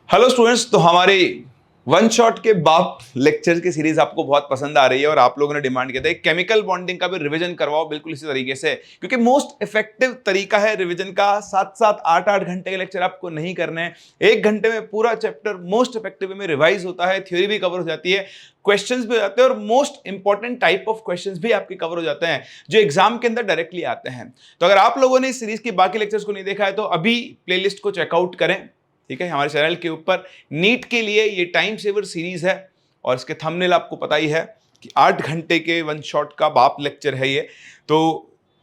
Hello students, तो हमारे one shot के बाप लेक्चर की सीरीज आपको बहुत पसंद आ रही है और आप लोगों ने डिमांड किया था केमिकल बॉन्डिंग का भी रिवीजन करवाओ बिल्कुल इसी तरीके से, क्योंकि मोस्ट इफेक्टिव तरीका है रिवीजन का। 7-7 8-8 घंटे के लेक्चर आपको नहीं करने हैं। 1 घंटे में पूरा चैप्टर मोस्ट इफेक्टिव में रिवाइज होता है, थ्योरी भी कवर हो जाती है, क्वेश्चंस भी हो जाते हैं और most important type of questions भी आपके कवर हो जाते हैं जो एग्जाम के अंदर डायरेक्टली आते हैं। तो अगर आप लोगों ने इस सीरीज की बाकी लेक्चर्स को नहीं देखा है तो अभी प्लेलिस्ट को चेकआउट करें, ठीक है। हमारे चैनल के ऊपर नीट के लिए ये टाइम सेवर सीरीज है और इसके थंबनेल आपको पता ही है कि 8 घंटे के वन शॉट का बाप लेक्चर है ये। तो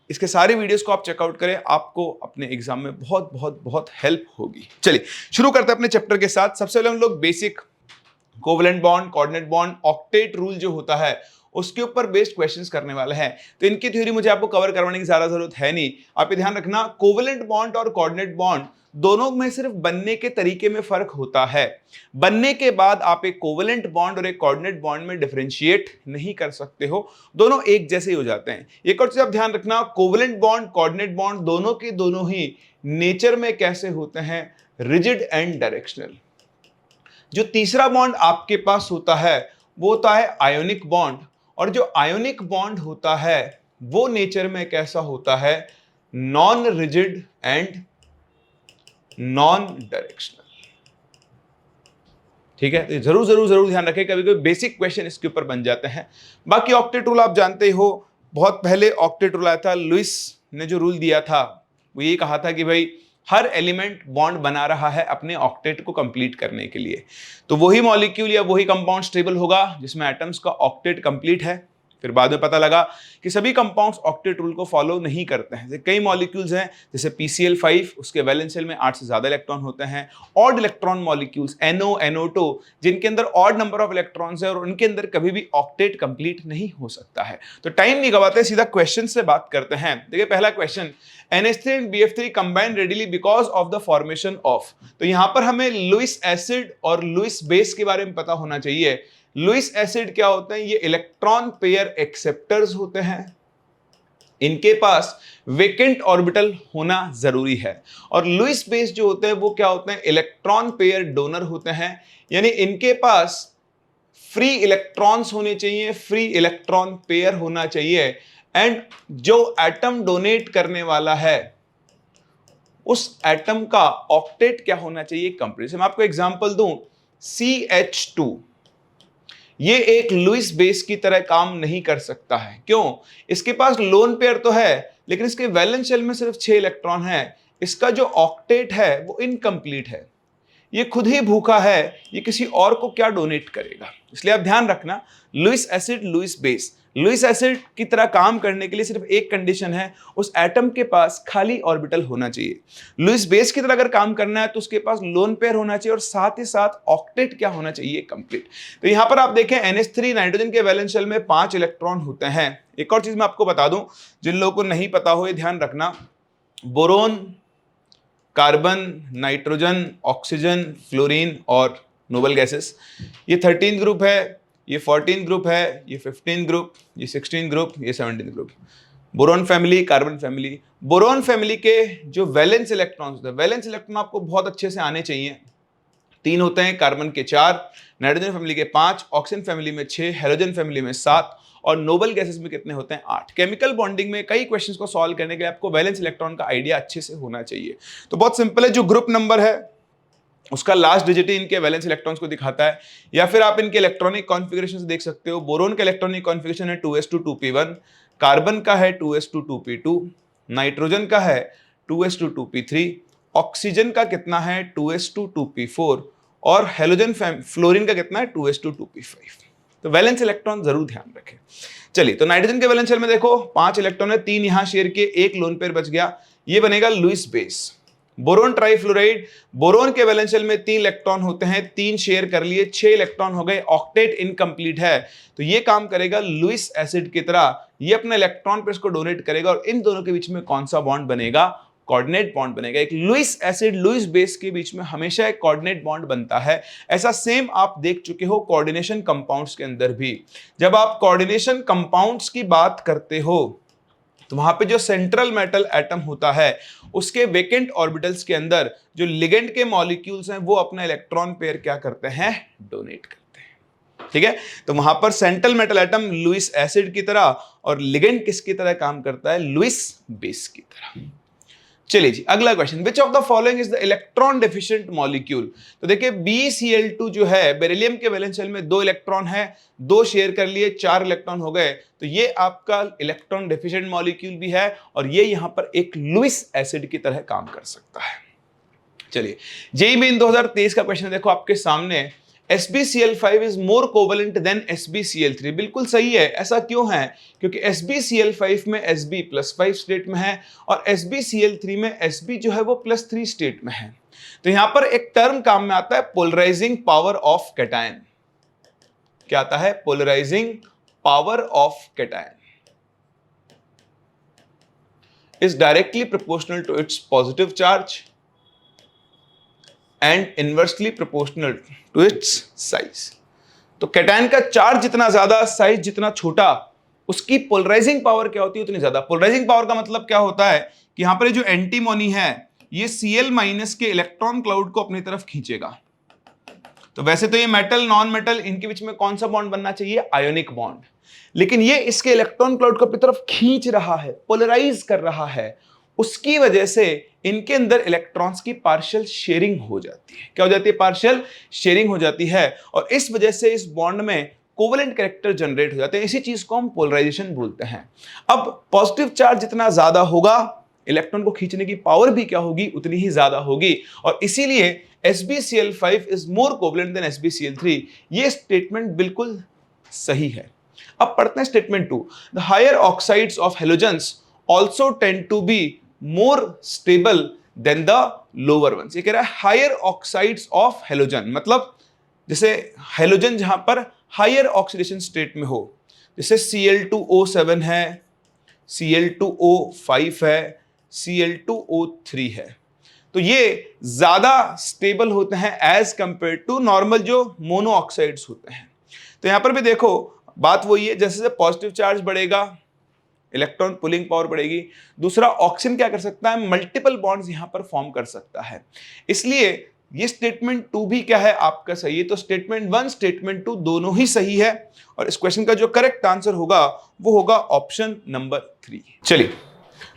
इसके सारे वीडियोस को आप चेकआउट करें, आपको अपने एग्जाम में बहुत बहुत बहुत हेल्प होगी। चलिए शुरू करते हैं अपने चैप्टर के साथ। सबसे पहले हम लोग basic covalent bond, coordinate bond, octet rule जो होता है उसके ऊपर बेस्ड क्वेश्चंस करने वाले हैं। तो इनकी थ्योरी मुझे आपको कवर करवाने की ज्यादा जरूरत है नहीं। आप ये ध्यान रखना, कोवलेंट बॉन्ड और कोऑर्डिनेट बॉन्ड दोनों में सिर्फ बनने के तरीके में फर्क होता है। बनने के बाद आप एक कोवलेंट बॉन्ड और एक कोऑर्डिनेट बॉन्ड में डिफरेंशिएट नहीं कर सकते हो, दोनों एक जैसे ही हो जाते हैं। एक और चीज आप ध्यान रखना, कोवलेंट बॉन्ड, कोऑर्डिनेट बॉन्ड दोनों के दोनों ही नेचर में कैसे होते हैं, रिजिड एंड डायरेक्शनल। जो तीसरा बॉन्ड आपके पास होता है वो होता है आयोनिक बॉन्ड, और जो आयोनिक बॉन्ड होता है वो नेचर में कैसा होता है, non rigid and non directional. ठीक है, तो जरूर जरूर जरूर ध्यान रखें, कभी कभी बेसिक क्वेश्चन इसके ऊपर बन जाते हैं। बाकी ऑक्टेट रूल आप जानते हो, बहुत पहले ऑक्टेट रूल आया था, लुइस ने जो रूल दिया था वो ये कहा था कि भाई हर एलिमेंट बॉन्ड बना रहा है अपने ऑक्टेट को कंप्लीट करने के लिए, तो वही मॉलिक्यूल या वही कंपाउंड स्टेबल होगा जिसमें एटम्स का ऑक्टेट कंप्लीट है। फिर बाद में पता लगा कि सभी कंपाउंड्स ऑक्टेट रूल को फॉलो नहीं करते हैं। कई मॉलिक्यूल्स हैं जैसे PCl5, उसके वैलेंस शेल में 8 से ज्यादा इलेक्ट्रॉन होते हैं। Odd electron molecules NO, NO2, जिनके अंदर ऑड नंबर ऑफ इलेक्ट्रॉन्स है और उनके अंदर कभी भी ऑक्टेट कंप्लीट नहीं हो सकता है। तो टाइम नहीं गवाते, सीधा क्वेश्चन से बात करते हैं। देखिए पहला question, NH3 and BF3 combine readily because of the formation of. तो यहां पर हमें लुइस एसिड और लुइस बेस के बारे में पता होना चाहिए। लुइस एसिड क्या होते हैं, ये इलेक्ट्रॉन पेयर एक्सेप्टर्स होते हैं, इनके पास वेकेंट ऑर्बिटल होना जरूरी है। और लुइस बेस जो होते हैं वो क्या होते हैं, इलेक्ट्रॉन पेयर डोनर होते हैं, यानी इनके पास फ्री इलेक्ट्रॉन्स होने चाहिए, फ्री इलेक्ट्रॉन पेयर होना चाहिए। एंड जो एटम डोनेट करने वाला है उस एटम का ऑक्टेट क्या होना चाहिए, कंप्लीट। मैं आपको एग्जांपल दूं, CH2 ये एक लुइस बेस की तरह काम नहीं कर सकता है। क्यों? इसके पास लोन पेयर तो है लेकिन इसके वैलेंस शेल में सिर्फ 6 इलेक्ट्रॉन है। इसका जो ऑक्टेट है वो इनकम्प्लीट है, ये खुद ही भूखा है, ये किसी और को क्या डोनेट करेगा। इसलिए आप ध्यान रखना, Lewis acid, Lewis base, Lewis acid की तरह काम करने के लिए सिर्फ एक कंडीशन है, उस एटम के पास खाली ऑर्बिटल होना चाहिए। लुइस बेस की तरह अगर काम करना है तो उसके पास लोन पेयर होना चाहिए और साथ ही साथ ऑक्टेट क्या होना चाहिए, कंप्लीट। तो यहां पर आप देखें NH3 नाइट्रोजन के वैलेंस शेल में 5 इलेक्ट्रॉन होते हैं। एक और चीज मैं आपको बता दूं, जिन लोगों को नहीं पता हो ये ध्यान रखना, boron, carbon, nitrogen, oxygen, fluorine और नोबल गैसेस, ये 13 ग्रुप है, ये 14 ग्रुप है, ये 15 ग्रुप, ये 16 ग्रुप, ये 17 group. Boron family, carbon family. Boron family के जो वैलेंस इलेक्ट्रॉन्स होते हैं, वैलेंस इलेक्ट्रॉन आपको बहुत अच्छे से आने चाहिए। 3 होते हैं, कार्बन के 4, नाइट्रोजन फैमिली के 5, ऑक्सीजन फैमिली में 6, हेलोजन फैमिली में 7 और नोबल गैसेस में कितने होते हैं, 8। केमिकल बॉन्डिंग में कई क्वेश्चंस को सॉल्व करने के लिए आपको वैलेंस इलेक्ट्रॉन का आइडिया अच्छे से होना चाहिए। तो बहुत सिंपल है, जो ग्रुप नंबर है उसका लास्ट डिजिट ही इनके वैलेंस इलेक्ट्रॉन्स को दिखाता है, या फिर आप इनके इलेक्ट्रॉनिक कॉन्फ़िगरेशन से देख सकते हो। बोरोन का इलेक्ट्रॉनिक कॉन्फ़िगरेशन है 2s2 2p1, कार्बन का है 2s2 2p2, नाइट्रोजन का है 2s2 2p3, ऑक्सीजन का कितना है 2s2 2p4 और हेलोजन फ्लोरीन का कितना है 2s2 2p5। तो वैलेंस इलेक्ट्रॉन जरूर ध्यान रखें। चलिए, तो नाइट्रोजन के वैलेंस शेल में देखो 5 इलेक्ट्रॉन है, 3 यहां शेयर किए, एक लोन पेयर बच गया, ये बनेगा Lewis base. Boron trifluoride, boron के वैलेंस शेल में 3 इलेक्ट्रॉन होते हैं, 3 शेयर कर लिए, 6 इलेक्ट्रॉन हो गए, ऑक्टेट इनकम्प्लीट है, तो ये काम करेगा लुइस एसिड की तरह, ये अपने इलेक्ट्रॉन पे इसको डोनेट करेगा और इन दोनों के बीच में कौन सा बॉन्ड बनेगा, कोऑर्डिनेट बॉन्ड बनेगा। एक लुइस एसिड, लुइस बेस के बीच में हमेशा एक कोऑर्डिनेट बॉन्ड बनता है। ऐसा सेम आप देख चुके हो कोऑर्डिनेशन कंपाउंड्स के अंदर भी। जब आप कोऑर्डिनेशन कंपाउंड्स की बात करते हो तो वहां पे जो सेंट्रल मेटल एटम होता है उसके वेकेंट ऑर्बिटल्स के अंदर जो लिगेंड के मॉलिक्यूल्स हैं वो अपना इलेक्ट्रॉन पेयर क्या करते हैं, डोनेट करते हैं। ठीक है, तो वहां पर central metal atom Lewis acid की तरह और लिगेंड किसकी तरह काम करता है, लुईस बेस की तरह। चलिए जी, अगला question, which of the following is the electron deficient molecule. तो देखिए BeCl2 जो है, बेरिलियम के वैलेंस शेल में 2 इलेक्ट्रॉन है, 2 शेयर कर लिए, 4 इलेक्ट्रॉन हो गए, तो ये आपका इलेक्ट्रॉन डेफिशिएंट मॉलिक्यूल भी है और ये यहां पर एक लुईस एसिड की तरह काम कर सकता है। चलिए, जेईई मेन 2023 का क्वेश्चन देखो आपके सामने, SbCl5 is more covalent than SbCl3। बिल्कुल सही है। ऐसा क्यों है? क्योंकि SbCl5 में Sb+5 स्टेट में है और SbCl3 में Sb जो है वो +3 स्टेट में है। तो यहां पर एक टर्म काम में आता है, पोलराइजिंग पावर ऑफ कैटायन। क्या आता है? Polarising power of cation is directly proportional to its positive charge and inversely proportional to its size। तो कैटायन का चार्ज जितना ज्यादा, साइज जितना छोटा, उसकी पोलराइजिंग पावर क्या होती है, उतनी ज्यादा। पोलराइजिंग पावर का मतलब क्या होता है कि यहां पर जो एंटीमोनी है ये Cl- के इलेक्ट्रॉन क्लाउड को अपनी तरफ खींचेगा। तो वैसे तो ये मेटल नॉन मेटल, इनके बीच में कौन सा बॉन्ड बनना चाहिए, आयोनिक बॉन्ड, लेकिन ये इसके इलेक्ट्रॉन क्लाउड को अपनी तरफ खींच रहा है, पोलराइज कर रहा है। उसकी वजह से इनके अंदर इलेक्ट्रॉन्स की पार्शियल शेयरिंग हो जाती है। क्या हो जाती है? पार्शियल शेयरिंग हो जाती है और इस वजह से इस बॉन्ड में कोवेलेंट कैरेक्टर जनरेट हो जाते हैं। इसी चीज को हम पोलराइजेशन बोलते हैं। अब पॉजिटिव चार्ज जितना ज्यादा होगा, इलेक्ट्रॉन को खींचने की पावर भी क्या होगी, उतनी ही ज्यादा होगी और इसीलिए SbCl5 is more covalent then SbCl3। ये स्टेटमेंट बिल्कुल सही है। अब पढ़ते हैं statement 2। The higher oxides of halogens also tend to be more stable than the lower ones. ये कह रहा है हायर ऑक्साइड्स ऑफ हेलोजन, मतलब जैसे हेलोजन जहां पर हायर ऑक्सीडेशन स्टेट में हो, जैसे Cl2O7 है, Cl2O5 है, Cl2O3 है, तो ये ज्यादा स्टेबल होते हैं एज कंपेयर टू नॉर्मल जो मोनो ऑक्साइड्स होते हैं। तो यहां पर भी देखो बात वही है, जैसे पॉजिटिव चार्ज बढ़ेगा इलेक्ट्रॉन पुलिंग पावर बढ़ेगी। दूसरा, ऑक्सीजन क्या कर सकता है, मल्टीपल बॉन्ड्स यहां पर फॉर्म कर सकता है। इसलिए ये स्टेटमेंट 2 भी क्या है, आपका सही है। तो स्टेटमेंट 1 स्टेटमेंट 2 दोनों ही सही है और इस क्वेश्चन का जो करेक्ट आंसर होगा वो होगा ऑप्शन नंबर 3। चलिए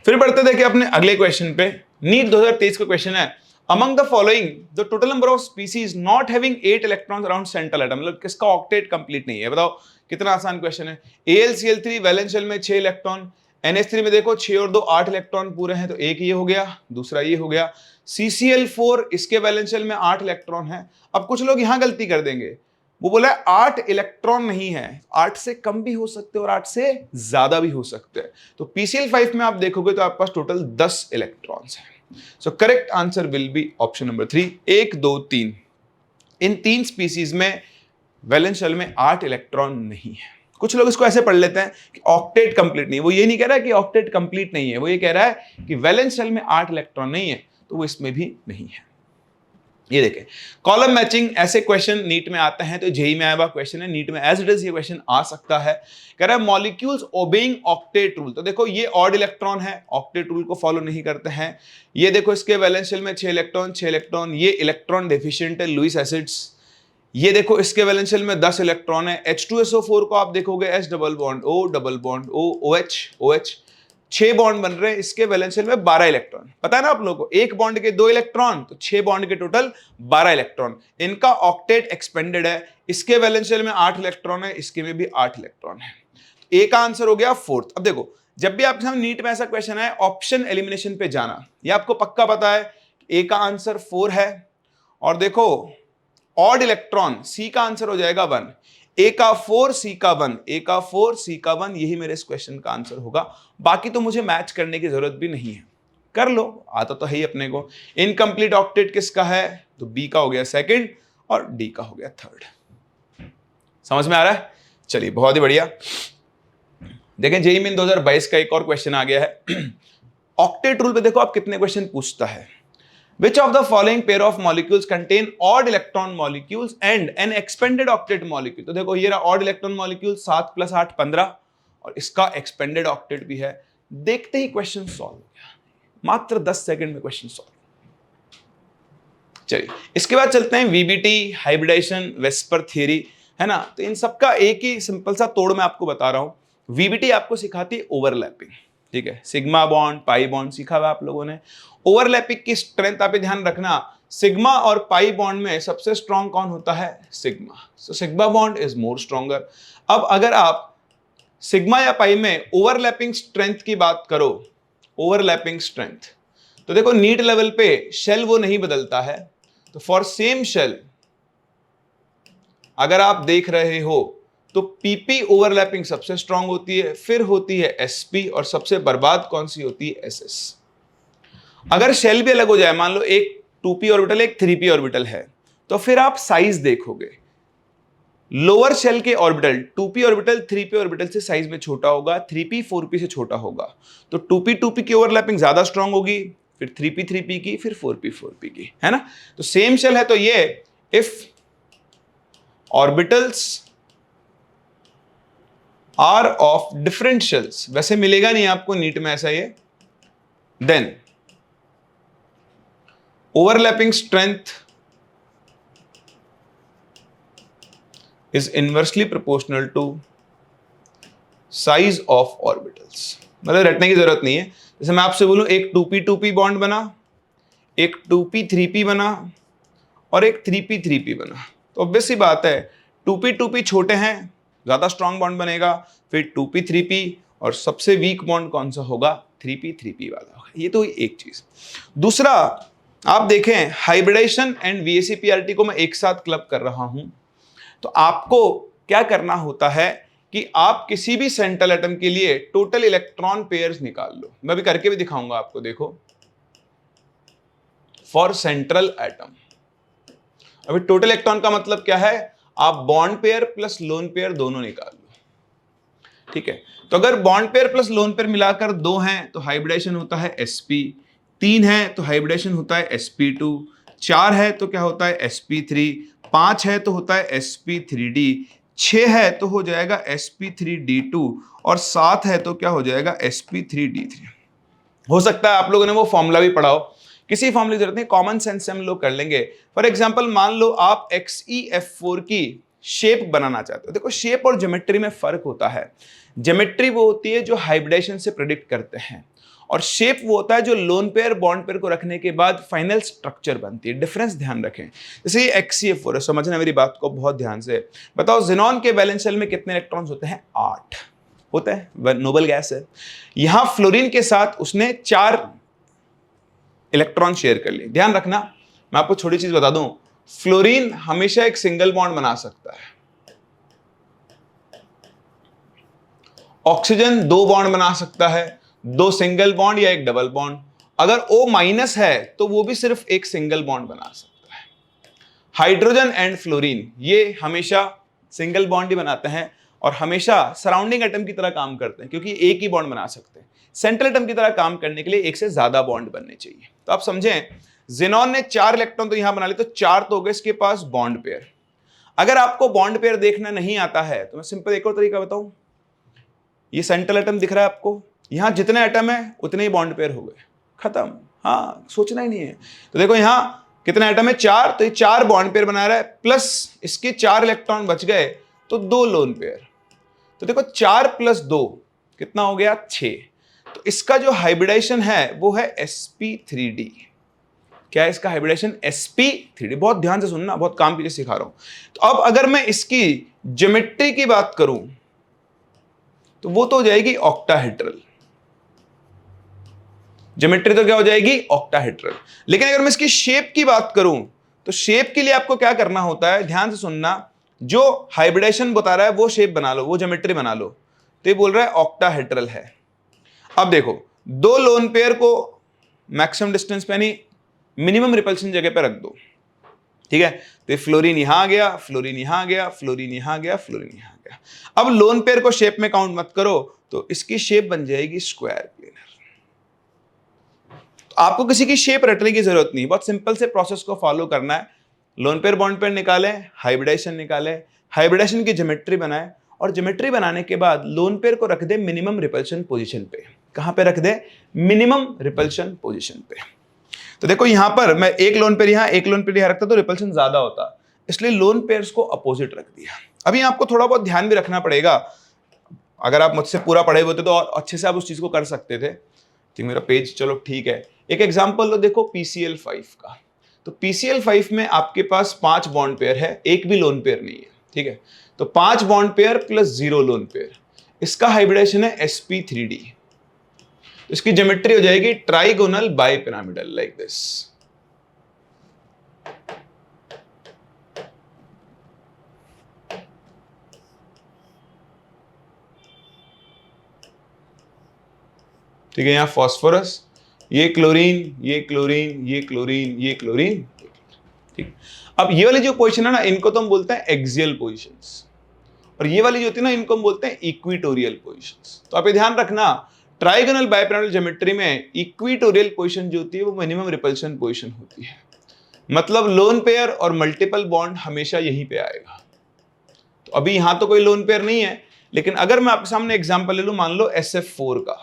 फिर बढ़ते देखिए अपने अगले क्वेश्चन पे। नीट 2023 का क्वेश्चन है, among the following the total number of species not having 8 electrons around central atom, मतलब किसका ऑक्टेट कंप्लीट नहीं है। बताओ कितना आसान क्वेश्चन है। AlCl3 वैलेंस शेल में 6 इलेक्ट्रॉन, NH3 में देखो 6 और 2 8 इलेक्ट्रॉन पूरे हैं, तो एक ये हो गया, दूसरा ये हो गया। CCl4 इसके वैलेंस शेल में 8 इलेक्ट्रॉन है। अब कुछ लोग यहां गलती कर देंगे, वो बोला है 8 इलेक्ट्रॉन नहीं है, 8 से कम भी हो सकते हैं और 8 से ज्यादा भी हो सकते हैं। तो PCl5 में आप देखोगे तो आपके पास टोटल 10 इलेक्ट्रॉन्स हैं। So correct answer will be option number 3, 1 2 3। In 3 species में वैलेंस शेल में 8 इलेक्ट्रॉन नहीं है। कुछ लोग इसको ऐसे पढ़ लेते हैं कि ऑक्टेट कंप्लीट नहीं। वो ये नहीं कह रहा है कि ऑक्टेट कंप्लीट नहीं है, वो ये कह रहा है कि वैलेंस शेल में 8 इलेक्ट्रॉन नहीं है, तो वो इसमें भी नहीं है। ये देखें, कॉलम मैचिंग ऐसे क्वेश्चन नीट में आते हैं, तो जेईई में आया हुआ क्वेश्चन है, नीट में एज इट इज ये क्वेश्चन आ सकता है। कह रहा है मॉलिक्यूल्स ओबेइंग ऑक्टेट रूल। तो देखो ये ऑड इलेक्ट्रॉन है, ऑक्टेट रूल को फॉलो नहीं करते हैं। ये देखो इसके वैलेंस शेल में 6 इलेक्ट्रॉन 6 इलेक्ट्रॉन, ये इलेक्ट्रॉन डेफिशिएंट है, लुईस एसिड्स। ये देखो इसके वैलेंस शेल में 10 इलेक्ट्रॉन है। H2SO4 को आप देखोगे H double bond O double bond O OH OH 6 bond बन रहे हैं, इसके वैलेंस शेल में 12 इलेक्ट्रॉन। पता है ना आप लोगों को, एक बॉन्ड के 2 इलेक्ट्रॉन, तो 6 बॉन्ड के टोटल 12 इलेक्ट्रॉन। इनका ऑक्टेट एक्सपेंडेड है, इसके वैलेंस शेल में 8 इलेक्ट्रॉन है, इसके में भी 8 इलेक्ट्रॉन है। ए का आंसर हो गया 4th। अब देखो जब भी आपके सामने नीट में ऐसा क्वेश्चन है, ऑप्शन एलिमिनेशन पे जाना, ये आपको पक्का पता है ए का आंसर 4 है। और देखो ऑड इलेक्ट्रॉन, सी का आंसर हो जाएगा 1, ए का 4 सी का 1, ए का 4 सी का 1, यही मेरे इस क्वेश्चन का आंसर होगा। बाकी तो मुझे मैच करने की जरूरत भी नहीं है, कर लो, आता तो है ही अपने को। इनकम्प्लीट ऑक्टेट किसका है, तो बी का हो गया 2nd और डी का हो गया 3rd। समझ में आ रहा है? चलिए बहुत ही बढ़िया। देखें जेईई मेन 2022 का एक और क्वेश्चन आ गया है। ऑक्टेट रूल पे देखो आप कितने क्वेश्चन पूछता है। Which of the following pair of molecules contain odd electron molecules and an expanded octet molecule? तो देखो ये रहा odd electron molecule 7 + 8 15 और इसका expanded octet भी है। देखते ही क्वेश्चन सॉल्व हो गया, मात्र 10 सेकंड में क्वेश्चन सॉल्व। चलिए इसके बाद चलते हैं वीबीटी, हाइब्रिडाइजेशन, वेस्पर थियरी, है ना। तो इन सबका एक ही सिंपल सा तोड़ मैं आपको बता रहा हूं। वीबीटी आपको सिखाती है ओवरलैपिंग, ठीक है, सिग्मा बॉन्ड, पाई बॉन्ड सीखा हुआ आप लोगों ने। ओवरलैपिंग की स्ट्रेंथ आप ध्यान रखना, सिग्मा और पाई बॉन्ड में सबसे स्ट्रॉन्ग कौन होता है? Sigma. So sigma bond is more stronger. अब अगर आप सिग्मा या पाई में ओवरलैपिंग स्ट्रेंथ की बात करो, ओवरलैपिंग स्ट्रेंथ, तो देखो नीड लेवल पे शेल वो नहीं बदलता है। तो फॉर सेम शेल अगर आप देख रहे हो तो पीपी ओवरलैपिंग सबसे स्ट्रॉन्ग होती है, फिर होती है एसपी, और सबसे बर्बाद कौन सी होती है? एसएस। अगर शेल भी अलग हो जाए, मान लो एक 2p ऑर्बिटल एक 3p ऑर्बिटल है, तो फिर आप साइज देखोगे, लोअर शेल के orbital 2p orbital 3p orbital से साइज में छोटा होगा, 3p 4p से छोटा होगा। तो 2p 2p की ओवरलैपिंग ज्यादा स्ट्रॉन्ग होगी, फिर 3p 3p की, फिर 4p 4p की, है ना। तो सेम शेल है तो ये if orbitals are of different shells, वैसे मिलेगा नहीं आपको नीट में ऐसा ये, then overlapping strength is inversely proportional to size of orbitals। मतलब रटने की जरूरत नहीं है। जैसे मैं आपसे बोलूं एक 2p 2p बॉन्ड बना, एक 2p 3p बना, और एक 3p 3p बना, तो ऑब्वियस सी बात है 2p 2p छोटे हैं, ज्यादा स्ट्रॉन्ग बॉन्ड बनेगा, फिर 2p 3p, और सबसे वीक बॉन्ड कौन सा होगा? 3p 3p वाला होगा। ये तो एक चीज। दूसरा आप देखें, हाइब्रिडाइजेशन एंड वीएसीपीआरटी को मैं एक साथ क्लब कर रहा हूं। तो आपको क्या करना होता है कि आप किसी भी सेंट्रल एटम के लिए टोटल इलेक्ट्रॉन पेयर्स निकाल लो। मैं भी करके भी दिखाऊंगा आपको, देखो फॉर सेंट्रल एटम। अभी टोटल इलेक्ट्रॉन का मतलब क्या है? आप bond pair plus lone pair दोनों निकाल लो, ठीक है। तो अगर bond pair plus lone pair मिलाकर 2 हैं तो हाइब्रिडाइजेशन होता है sp, 3 है तो हाइब्रिडाइजेशन होता है sp2, 4 है तो क्या होता है? sp3, 5 है तो होता है sp3d, 6 है तो हो जाएगा sp3d2, और 7 है तो क्या हो जाएगा? sp3d3। हो सकता है आप लोगों ने वो फॉर्मूला भी पढ़ा हो, किसी फॉर्मूले की जरूरत नहीं, कॉमन सेंस से हम लोग कर लेंगे। फॉर एग्जांपल मान लो आप XeF4 की शेप बनाना चाहते हो। देखो शेप और ज्योमेट्री में फर्क होता है। ज्योमेट्री वो होती है जो हाइब्रिडाइजेशन से प्रेडिक्ट करते हैं, और शेप वो होता है जो लोन पेयर बॉन्ड पेयर को रखने के बाद फाइनल स्ट्रक्चर बनती है। डिफरेंस ध्यान रखें। जैसे ये XeF4 है, समझना मेरी बात को बहुत ध्यान से। बताओ ज़ेनॉन के वैलेंस शेल में कितने इलेक्ट्रॉन्स होते हैं? 8 होता है, नोबल गैस है। यहां फ्लोरीन के साथ उसने 4 इलेक्ट्रॉन शेयर कर लिए। ध्यान रखना, मैं आपको छोटी चीज बता दूं, फ्लोरीन हमेशा एक सिंगल बॉन्ड बना सकता है, ऑक्सीजन 2 बॉन्ड बना सकता है, 2 सिंगल बॉन्ड या एक डबल बॉन्ड। अगर O माइनस है तो वो भी सिर्फ एक सिंगल बॉन्ड बना सकता है। हाइड्रोजन एंड फ्लोरीन ये हमेशा सिंगल बॉन्ड ही बनाते हैं, और हमेशा सराउंडिंग एटम की तरह काम करते हैं, क्योंकि एक ही बॉन्ड बना सकते हैं। सेंट्रल एटम की तरह काम करने के लिए एक से ज्यादा बॉन्ड बनने चाहिए। तो आप समझें, ज़ेनॉन ने 4 इलेक्ट्रॉन तो यहां बना लिए, तो 4 तो हो गए इसके पास बॉन्ड पेयर। अगर आपको बॉन्ड पेयर देखना नहीं आता है तो मैं सिंपल एक और तरीका बताऊं। ये सेंट्रल एटम दिख रहा है आपको, यहां जितने एटम है उतने ही बॉन्ड पेयर हो गए, खत्म। हाँ, सोचना ही नहीं है। तो देखो यहां कितने एटम है? 4, तो ये 4 बॉन्ड पेयर बना रहा है, प्लस इसके 4 इलेक्ट्रॉन बच गए तो 2 लोन पेयर। तो देखो 4 + 2 कितना हो गया? 6। तो इसका जो हाइब्रिडाइजेशन है वो है sp3d। क्या है इसका हाइब्रिडाइजेशन? sp3d। बहुत ध्यान से सुनना, बहुत काम की चीज सिखा रहा हूं। तो अब अगर मैं इसकी ज्योमेट्री की बात करूं तो वो तो हो जाएगी ऑक्टाहेड्रल। ज्योमेट्री तो क्या हो जाएगी? ऑक्टाहेड्रल। लेकिन अगर मैं इसकी शेप की बात करूं तो शेप के लिए आपको क्या करना होता है? ध्यान से सुनना, जो हाइब्रिडाइजेशन बता रहा है वो शेप बना लो, वो ज्योमेट्री बना लो। तो ये बोल रहा है ऑक्टाहेड्रल है। अब देखो 2 लोन पेयर को मैक्सिमम डिस्टेंस पे यानी मिनिमम रिपल्शन जगह पे रख दो, ठीक है। तो ये फ्लोरीन यहां आ गया, फ्लोरीन यहां आ गया, फ्लोरीन यहां आ गया, फ्लोरीन यहां आ गया। अब लोन पेयर को शेप में काउंट मत करो, तो इसकी शेप बन जाएगी स्क्वायर प्लेनर। तो आपको किसी की शेप रटने की जरूरत नहीं, बहुत सिंपल से प्रोसेस को फॉलो करना है। लोन पेयर बॉन्ड पेयर निकालें, हाइब्रिडाइजेशन निकालें, हाइब्रिडाइजेशन की ज्योमेट्री बनाएं, और ज्योमेट्री बनाने के बाद लोन पेयर को रख दे मिनिमम रिपल्शन पोजीशन पे। कहां पे रख दे, मिनिमम रिपल्शन पोजीशन पे। तो देखो यहां पर मैं एक लोन पेयर यहां, एक लोन पेयर यहां रखता तो रिपल्शन ज्यादा होता, इसलिए लोन पेयर्स को अपोजिट रख दिया। अभी आपको थोड़ा बहुत ध्यान भी रखना पड़ेगा, अगर आप मुझसे पूरा पढ़े होते तो और अच्छे से आप उस चीज को कर सकते थे कि मेरा पेज चलो ठीक है। एक एग्जांपल लो, देखो PCl5 का। तो PCl5 में आपके पास 5 बॉन्ड पेयर है, एक भी लोन पेयर नहीं है, ठीक है। तो 5 bond pair plus 0 lone pair, इसका हाइब्रिडेशन है sp3d। इसकी ज्योमेट्री हो जाएगी ट्राइगोनल बाइपिरामिडल लाइक दिस। ठीक है, यहां फास्फोरस, ये क्लोरीन, ये क्लोरीन, ये क्लोरीन, ये क्लोरीन, ठीक। अब ये वाली जो पोजीशन है ना, इनको तो हम बोलते हैं एक्सियल पोजीशंस, और ये वाली जो होती है ना, इनको हम बोलते हैं इक्विटोरियल पोजीशंस। तो आप ये ध्यान रखना, ट्राइगोनल बाइपिरामिडल ज्योमेट्री में इक्विटोरियल पोजीशन जो होती है वो मिनिमम रिपल्शन पोजीशन होती है, मतलब लोन पेयर और मल्टीपल बॉन्ड हमेशा यहीं पे आएगा। तो अभी यहां तो कोई लोन पेयर नहीं है, लेकिन अगर मैं आपके सामने एग्जांपल ले लूं, मान लो SF4 का,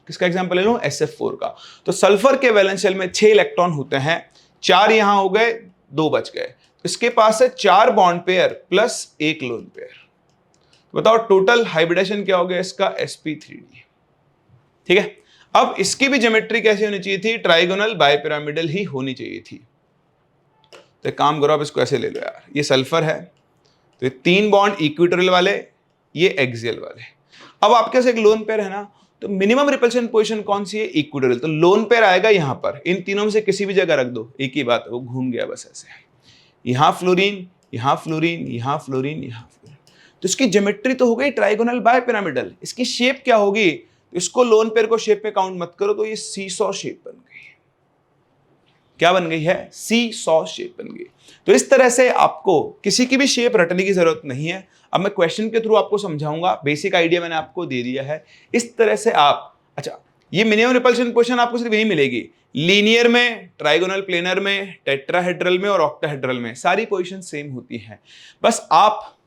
किसका एग्जांपल ले लूं, SF4 का। तो सल्फर के वैलेंस शेल में 6 इलेक्ट्रॉन होते हैं, 4 यहां हो गए, 2 बच गए। इसके पास है 4 bond pair plus 1 lone pair. बताओ टोटल हाइब्रिडेशन क्या हो गया इसका, sp3d। ठीक है, अब इसकी भी ज्योमेट्री कैसी होनी चाहिए थी, ट्राइगोनल बाइपिरामिडल ही होनी चाहिए थी। तो एक काम करो, आप इसको ऐसे ले लो यार, ये सल्फर है, तो ये 3 बॉन्ड इक्विटोरियल वाले, ये एक्सियल वाले। अब आपके पास एक लोन पेयर है ना, तो मिनिमम रिपल्शन पोजीशन कौन सी है, इक्विटोरियल। तो लोन पेयर आएगा यहां पर, इन तीनों में से किसी भी जगह रख दो, एक ही बात, वो घूम गया बस ऐसे। यहां फ्लोरीन, यहां फ्लोरीन, यहां फ्लोरीन, यहां फ्लोरीन। तो इसकी ज्योमेट्री तो हो गई ट्राइगोनल बाइपिरामिडल। इसकी शेप क्या होगी, तो इसको लोन पेयर को शेप पे काउंट मत करो, तो ये सीसॉ शेप बन गई। क्या बन गई है, सीसॉ शेप बन गई। तो इस तरह से आपको किसी की भी शेप रटने की जरूरत नहीं है। अब मैं क्वेश्चन के थ्रू आपको समझाऊंगा, बेसिक आइडिया मैंने आपको दे दिया है। इस तरह से आप, अच्छा ये मिनिमम रिपल्शन पोजीशन आपको सिर्फ यही मिलेगी, लीनियर में, ट्राइगोनल प्लेनर में, टेट्राहेड्रल में और ऑक्टाहेड्रल में सारी पोजीशन सेम होती हैं। बस आप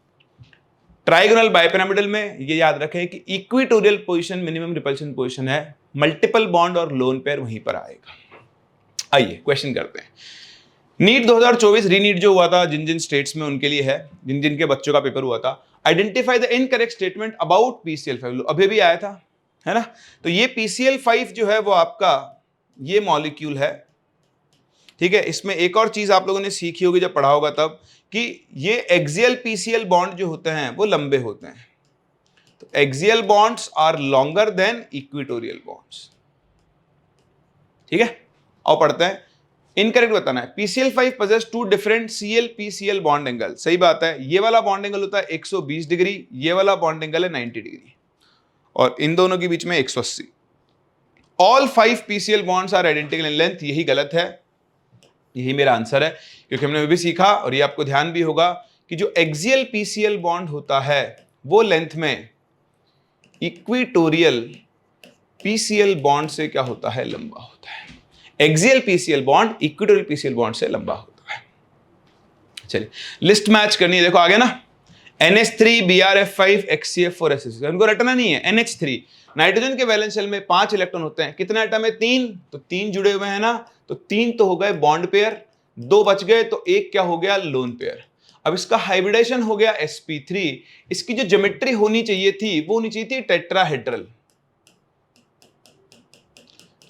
ट्राइगोनल बाइपिरामिडल में ये याद रखें कि equatorial position minimum repulsion position है, मल्टीपल बॉन्ड और लोन पेयर वहीं पर आएगा। आइए क्वेश्चन करते हैं। नीट 2024 रीनीट जो हुआ था, जिन जिन स्टेट्स में उनके लिए है, जिन जिन के बच्चों का पेपर हुआ था, identify the incorrect statement about PCl5, अभी भी आया था, है ना। तो ये PCl5 जो है वो आपका ये मॉलिक्यूल है, ठीक है। इसमें एक और चीज आप लोगों ने सीखी होगी जब पढ़ा होगा तब, कि ये एक्सियल PCl बॉन्ड जो होते हैं वो लंबे होते हैं। तो axial bonds are longer than equatorial bonds, ठीक है। और पढ़ते हैं, इनकरेक्ट बताना है। PCl5 possess 2 different Cl-PCl bond angle, सही बात है। ये वाला बॉन्ड एंगल होता है 120 डिग्री, ये वाला बॉन्ड एंगल है 90 डिग्री, और इन दोनों के बीच में 180। All 5 PCl bonds are identical in length, यही गलत है, यही मेरा आंसर है, क्योंकि हमने भी सीखा और ये आपको ध्यान भी होगा कि जो एक्सियल PCl बॉन्ड होता है वो लेंथ में इक्विटोरियल PCl बॉन्ड से क्या होता है, लंबा होता है। Axial PCl bond equatorial PCl bond से लंबा होता है। चलिए लिस्ट मैच करनी है, देखो आगे ना, NH3 BrF5 HCF4 SH6, उनको रटना नहीं है। NH3 नाइट्रोजन के वैलेंस शेल में 5 इलेक्ट्रॉन होते हैं, कितने एटम है, 3, तो 3 जुड़े हुए हैं ना, तो 3 तो हो गए बॉन्ड पेयर, 2 बच गए, तो 1 क्या हो गया, लोन पेयर। अब इसका हाइब्रिडेशन हो गया sp3। इसकी जो ज्योमेट्री होनी चाहिए थी वो होनी चाहिए थी टेट्राहेड्रल,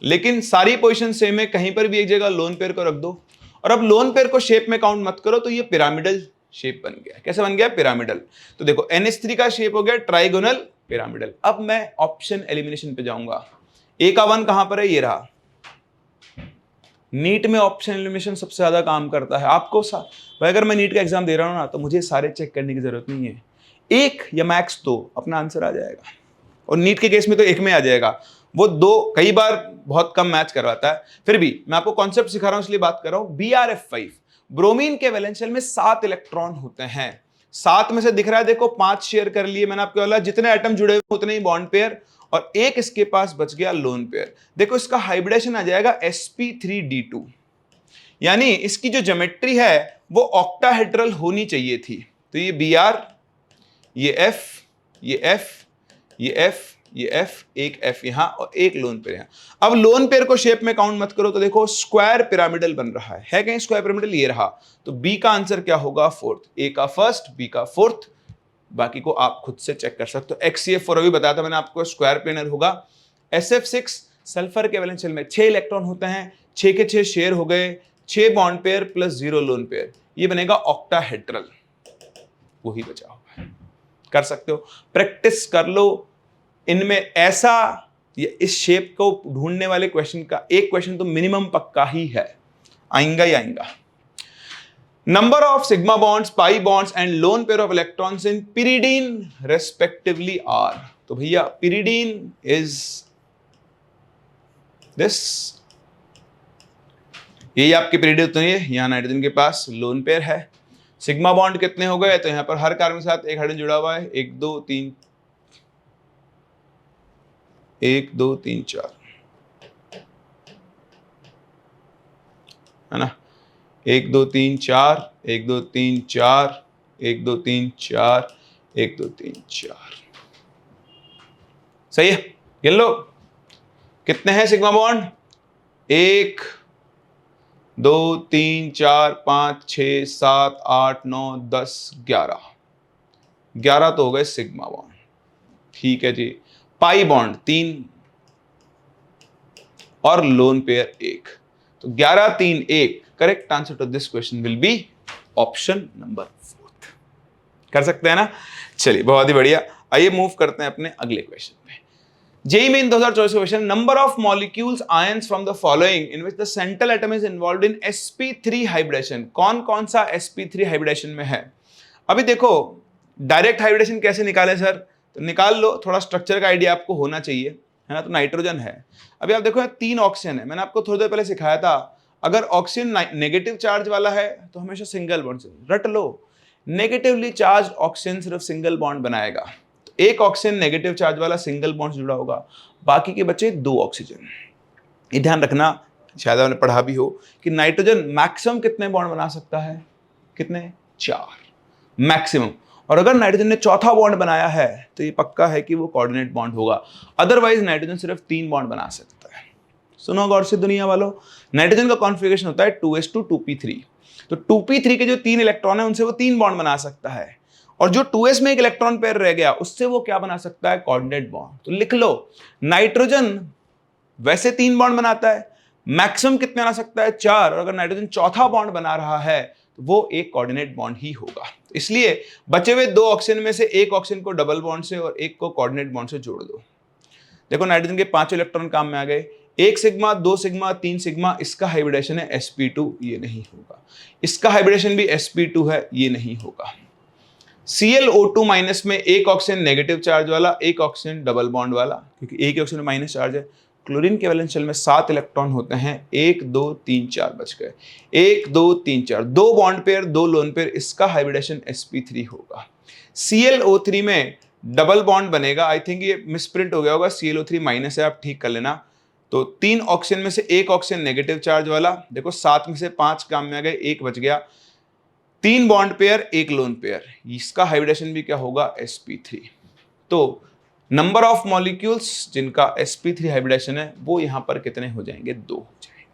लेकिन सारी पोजीशन सेम है, कहीं पर भी एक जगह लोन पेयर को रख दो। और अब लोन पेयर को शेप में काउंट मत करो, तो ये पिरामिडल शेप बन गया। कैसे बन गया, पिरामिडल। तो देखो NH3 का शेप हो गया ट्राइगोनल पिरामिडल। अब मैं ऑप्शन एलिमिनेशन पे जाऊंगा। ए का 1 कहां पर है, ये रहा। नीट में ऑप्शन एलिमिनेशन सबसे ज्यादा काम करता है। आपको भाई अगर मैं नीट का एग्जाम दे रहा हूं ना, तो मुझे सारे चेक करने की जरूरत नहीं है, 1 या मैक्स 2 अपना आंसर आ जाएगा। और नीट के केस में तो 1 में आ जाएगा, वो 2 कई बार बहुत कम मैच करवाता है। फिर भी मैं आपको कॉन्सेप्ट सिखा रहा हूं, इसलिए बात कर रहा हूं। BrF5 ब्रोमीन के वैलेंस शेल में 7 इलेक्ट्रॉन होते हैं, 7 में से दिख रहा है देखो 5 शेयर कर लिए मैंने, आपको बोला जितने एटम जुड़े हुए उतने ही बॉन्ड पेयर, और 1 इसके पास बच गया लोन पेयर। देखो इसका हाइब्रिडेशन आ जाएगा sp3d2, यानी इसकी जो ज्योमेट्री है वो ऑक्टाहेड्रल होनी चाहिए थी। तो ये Br, ये F, ये F, ये F, ये एफ, एक एफ यहां और एक लोन पेयर यहां। अब लोन पेयर को शेप में काउंट मत करो, तो देखो स्क्वायर पिरामिडल बन रहा है कहीं स्क्वायर पिरामिडल, ये रहा। तो बी का आंसर क्या होगा? फोर्थ। ए का फर्स्ट, बी का फोर्थ, बाकी को आप खुद से चेक कर सकते हो। XCF4 अभी बताया था मैंने आपको, स्क्वायर प्लेनर होगा। SF6 सल्फर के वैलेंस शेल में 6 इलेक्ट्रॉन होते हैं, 6 के 6 शेयर हो गए, 6 bond pair plus 0 lone pair, ये बनेगा ऑक्टाहेड्रल, वही बचा हुआ है। कर सकते हो, प्रैक्टिस कर लो। इनमें ऐसा या इस शेप को ढूंढने वाले क्वेश्चन का एक क्वेश्चन तो मिनिमम पक्का ही है, आएगा ही आएगा। Number of sigma bonds, pi bonds and lone pair of electrons in pyridine respectively are. तो भैया pyridine is this, यही आपकी pyridine होती है। यहाँ नाइट्रोजन के पास लोन पेयर है। सिग्मा बॉन्ड कितने हो गए? तो यहाँ पर हर कार्बन के साथ एक हाइड्रोजन जुड़ा हुआ है, 1 2 3 1 2 3 4, है ना? 1 2 3 4 1 2 3 4 1 2 3 4 1 2 3 4, सही है। गिन लो कितने हैं सिग्मा बॉन्ड? 1 2 3 4 5 6 7 8 9 10 11, 11 तो हो गए सिग्मा बॉन्ड, ठीक है जी। पाई बॉन्ड 3 और लोन पेयर 1, तो 11 3 1। Correct answer to this question will be option number 4। कर सकते हैं ना? चलिए बहुत ही बढ़िया। आइए मूव करते हैं अपने अगले क्वेश्चन पे। JEE main 2024 question, number of molecules ions from the following in which the central atom is involved in sp3 hybridisation. कौन कौन सा sp3 हाइब्रिडेशन में है? अभी देखो डायरेक्ट हाइब्रिडेशन कैसे निकालें सर? तो निकाल लो, थोड़ा स्ट्रक्चर का आइडिया आपको होना चाहिए, है ना? तो नाइट्रोजन है, अभी आप देखो 3 ऑक्सीजन है। मैंने आपको थोड़ी देर पहले सिखाया था, अगर ऑक्सीजन नेगेटिव चार्ज वाला है तो हमेशा सिंगल बॉन्ड से रट लो। नेगेटिवली चार्ज ऑक्सीजन सिर्फ सिंगल बॉन्ड बनाएगा, तो एक ऑक्सीजन नेगेटिव चार्ज वाला सिंगल बॉन्ड से जुड़ा होगा, बाकी के बचे 2 ऑक्सीजन। ये ध्यान रखना, शायद आपने पढ़ा भी हो कि नाइट्रोजन मैक्सिमम कितने बॉन्ड बना सकता है? कितने? 4 मैक्सिमम। और अगर नाइट्रोजन ने चौथा बॉन्ड बनाया है तो ये पक्का है कि वो कोऑर्डिनेट बॉन्ड होगा, अदरवाइज नाइट्रोजन सिर्फ 3 बॉन्ड बना सकता है। सुनो गौर से दुनिया वालों, नाइट्रोजन का कॉन्फ़िगरेशन होता है 2s2 2p3। तो 2p3 के जो 3 इलेक्ट्रॉन है उनसे वो 3 बॉन्ड बना सकता है, और जो 2s में एक इलेक्ट्रॉन पेयर रह गया उससे वो क्या बना सकता है? Coordinate bond. तो लिख लो, नाइट्रोजन वैसे 3 बॉन्ड बनाता है, मैक्सिमम कितने बना सकता है? 4, और अगर नाइट्रोजन चौथा बॉन्ड बना रहा है तो वो एक कोऑर्डिनेट बॉन्ड ही होगा। इसलिए बचे हुए 2 ऑक्सीजन में से एक ऑक्सीजन को डबल बॉन्ड से और एक को कोऑर्डिनेट बॉन्ड से जोड़ दो। देखो नाइट्रोजन के 5 इलेक्ट्रॉन काम में आ गए, 1 सिग्मा 2 सिग्मा 3 सिग्मा, इसका हाइब्रिडेशन है sp2, ये नहीं होगा। इसका हाइब्रिडेशन भी sp2 है, ये नहीं होगा। ClO2 माइनस में एक ऑक्सीजन नेगेटिव चार्ज वाला, एक ऑक्सीजन डबल बॉन्ड वाला, क्योंकि एक ऑक्सीजन में माइनस चार्ज है। क्लोरीन के वैलेंस शेल में 7 इलेक्ट्रॉन होते हैं, 1 2 3 4 बच गए, 1 2 3 4, 2 बॉन्ड पेयर 2 लोन पेयर, इसका हाइब्रिडेशन sp3 होगा। ClO3 में डबल बॉन्ड बनेगा, आई थिंक ये मिसप्रिंट हो गया होगा, ClO3 माइनस है, आप ठीक कर लेना। तो 3 ऑक्सीजन में से एक ऑक्सीजन नेगेटिव चार्ज वाला, देखो 7 में से 5 काम में आ गए, 1 बच गया, 3 बॉन्ड पेयर 1 लोन पेयर, इसका हाइब्रिडेशन भी क्या होगा? sp3। तो नंबर ऑफ मॉलिक्यूल्स जिनका sp3 हाइब्रिडेशन है वो यहां पर कितने हो जाएंगे? 2 हो जाएंगे।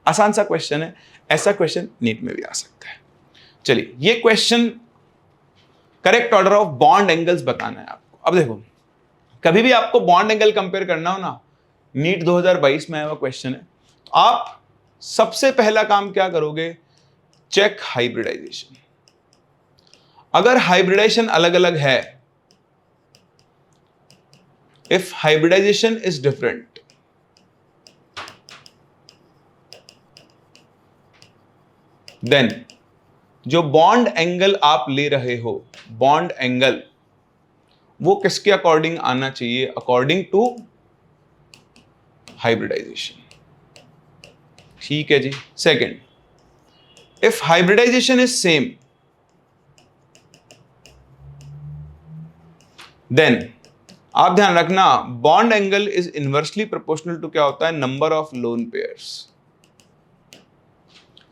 आसान सा क्वेश्चन है, ऐसा क्वेश्चन नीट में भी आ सकता है। चलिए ये question correct order of bond angles बताना है आपको। अब देखो कभी भी आपको बॉन्ड एंगल कंपेयर करना हो ना, नीट 2022 में आया हुआ क्वेश्चन है, तो आप सबसे पहला काम क्या करोगे? Check hybridisation. अगर हाइब्रिडाइजेशन अलग अलग है, if hybridization is different, then जो बॉन्ड एंगल आप ले रहे हो, बॉन्ड एंगल वो किसके अकॉर्डिंग आना चाहिए? अकॉर्डिंग टू हाइब्रिडाइजेशन, ठीक है जी। Second, if hybridisation is same, then आप ध्यान रखना bond angle is inversely proportional to क्या होता है? Number of lone pairs.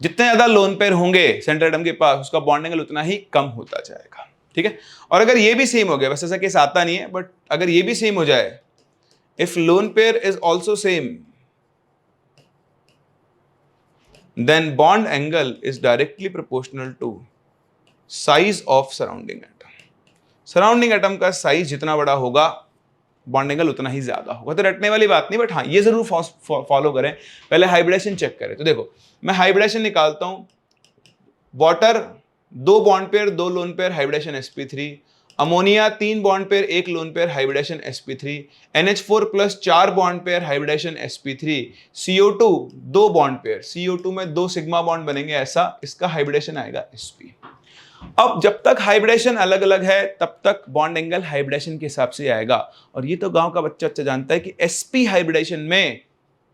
जितने ज्यादा लोन पेयर होंगे सेंट्रल एटम के पास, उसका बॉन्ड एंगल उतना ही कम होता जाएगा, ठीक है। और अगर ये भी सेम हो गया, वैसे ऐसा केस आता नहीं है, बट अगर ये भी सेम हो जाए, if lone pair is also same, then bond angle is directly proportional to size of surrounding atom. Surrounding atom का साइज जितना बड़ा होगा, बॉन्ड एंगल उतना ही ज्यादा होगा। तो रटने वाली बात नहीं, बट हाँ ये जरूर फॉलो करें। पहले हाइब्रिडेशन चेक करें। तो देखो मैं हाइब्रिडेशन निकालता हूं, water 2 bond pair 2 lone pair hybridisation sp3, ammonia 3 bond pair 1 lone pair hybridisation sp3, NH4 plus 4 bond pair hybridisation sp3, CO2 2 bond pair, CO2 में 2 सिग्मा बॉन्ड बनेंगे, ऐसा इसका हाइब्रिडेशन आएगा sp। अब जब तक हाइब्रिडेशन अलग अलग है तब तक बॉन्ड एंगल हाइब्रिडेशन के हिसाब से आएगा। और ये तो गांव का बच्चा अच्छा जानता है कि sp हाइब्रिडेशन में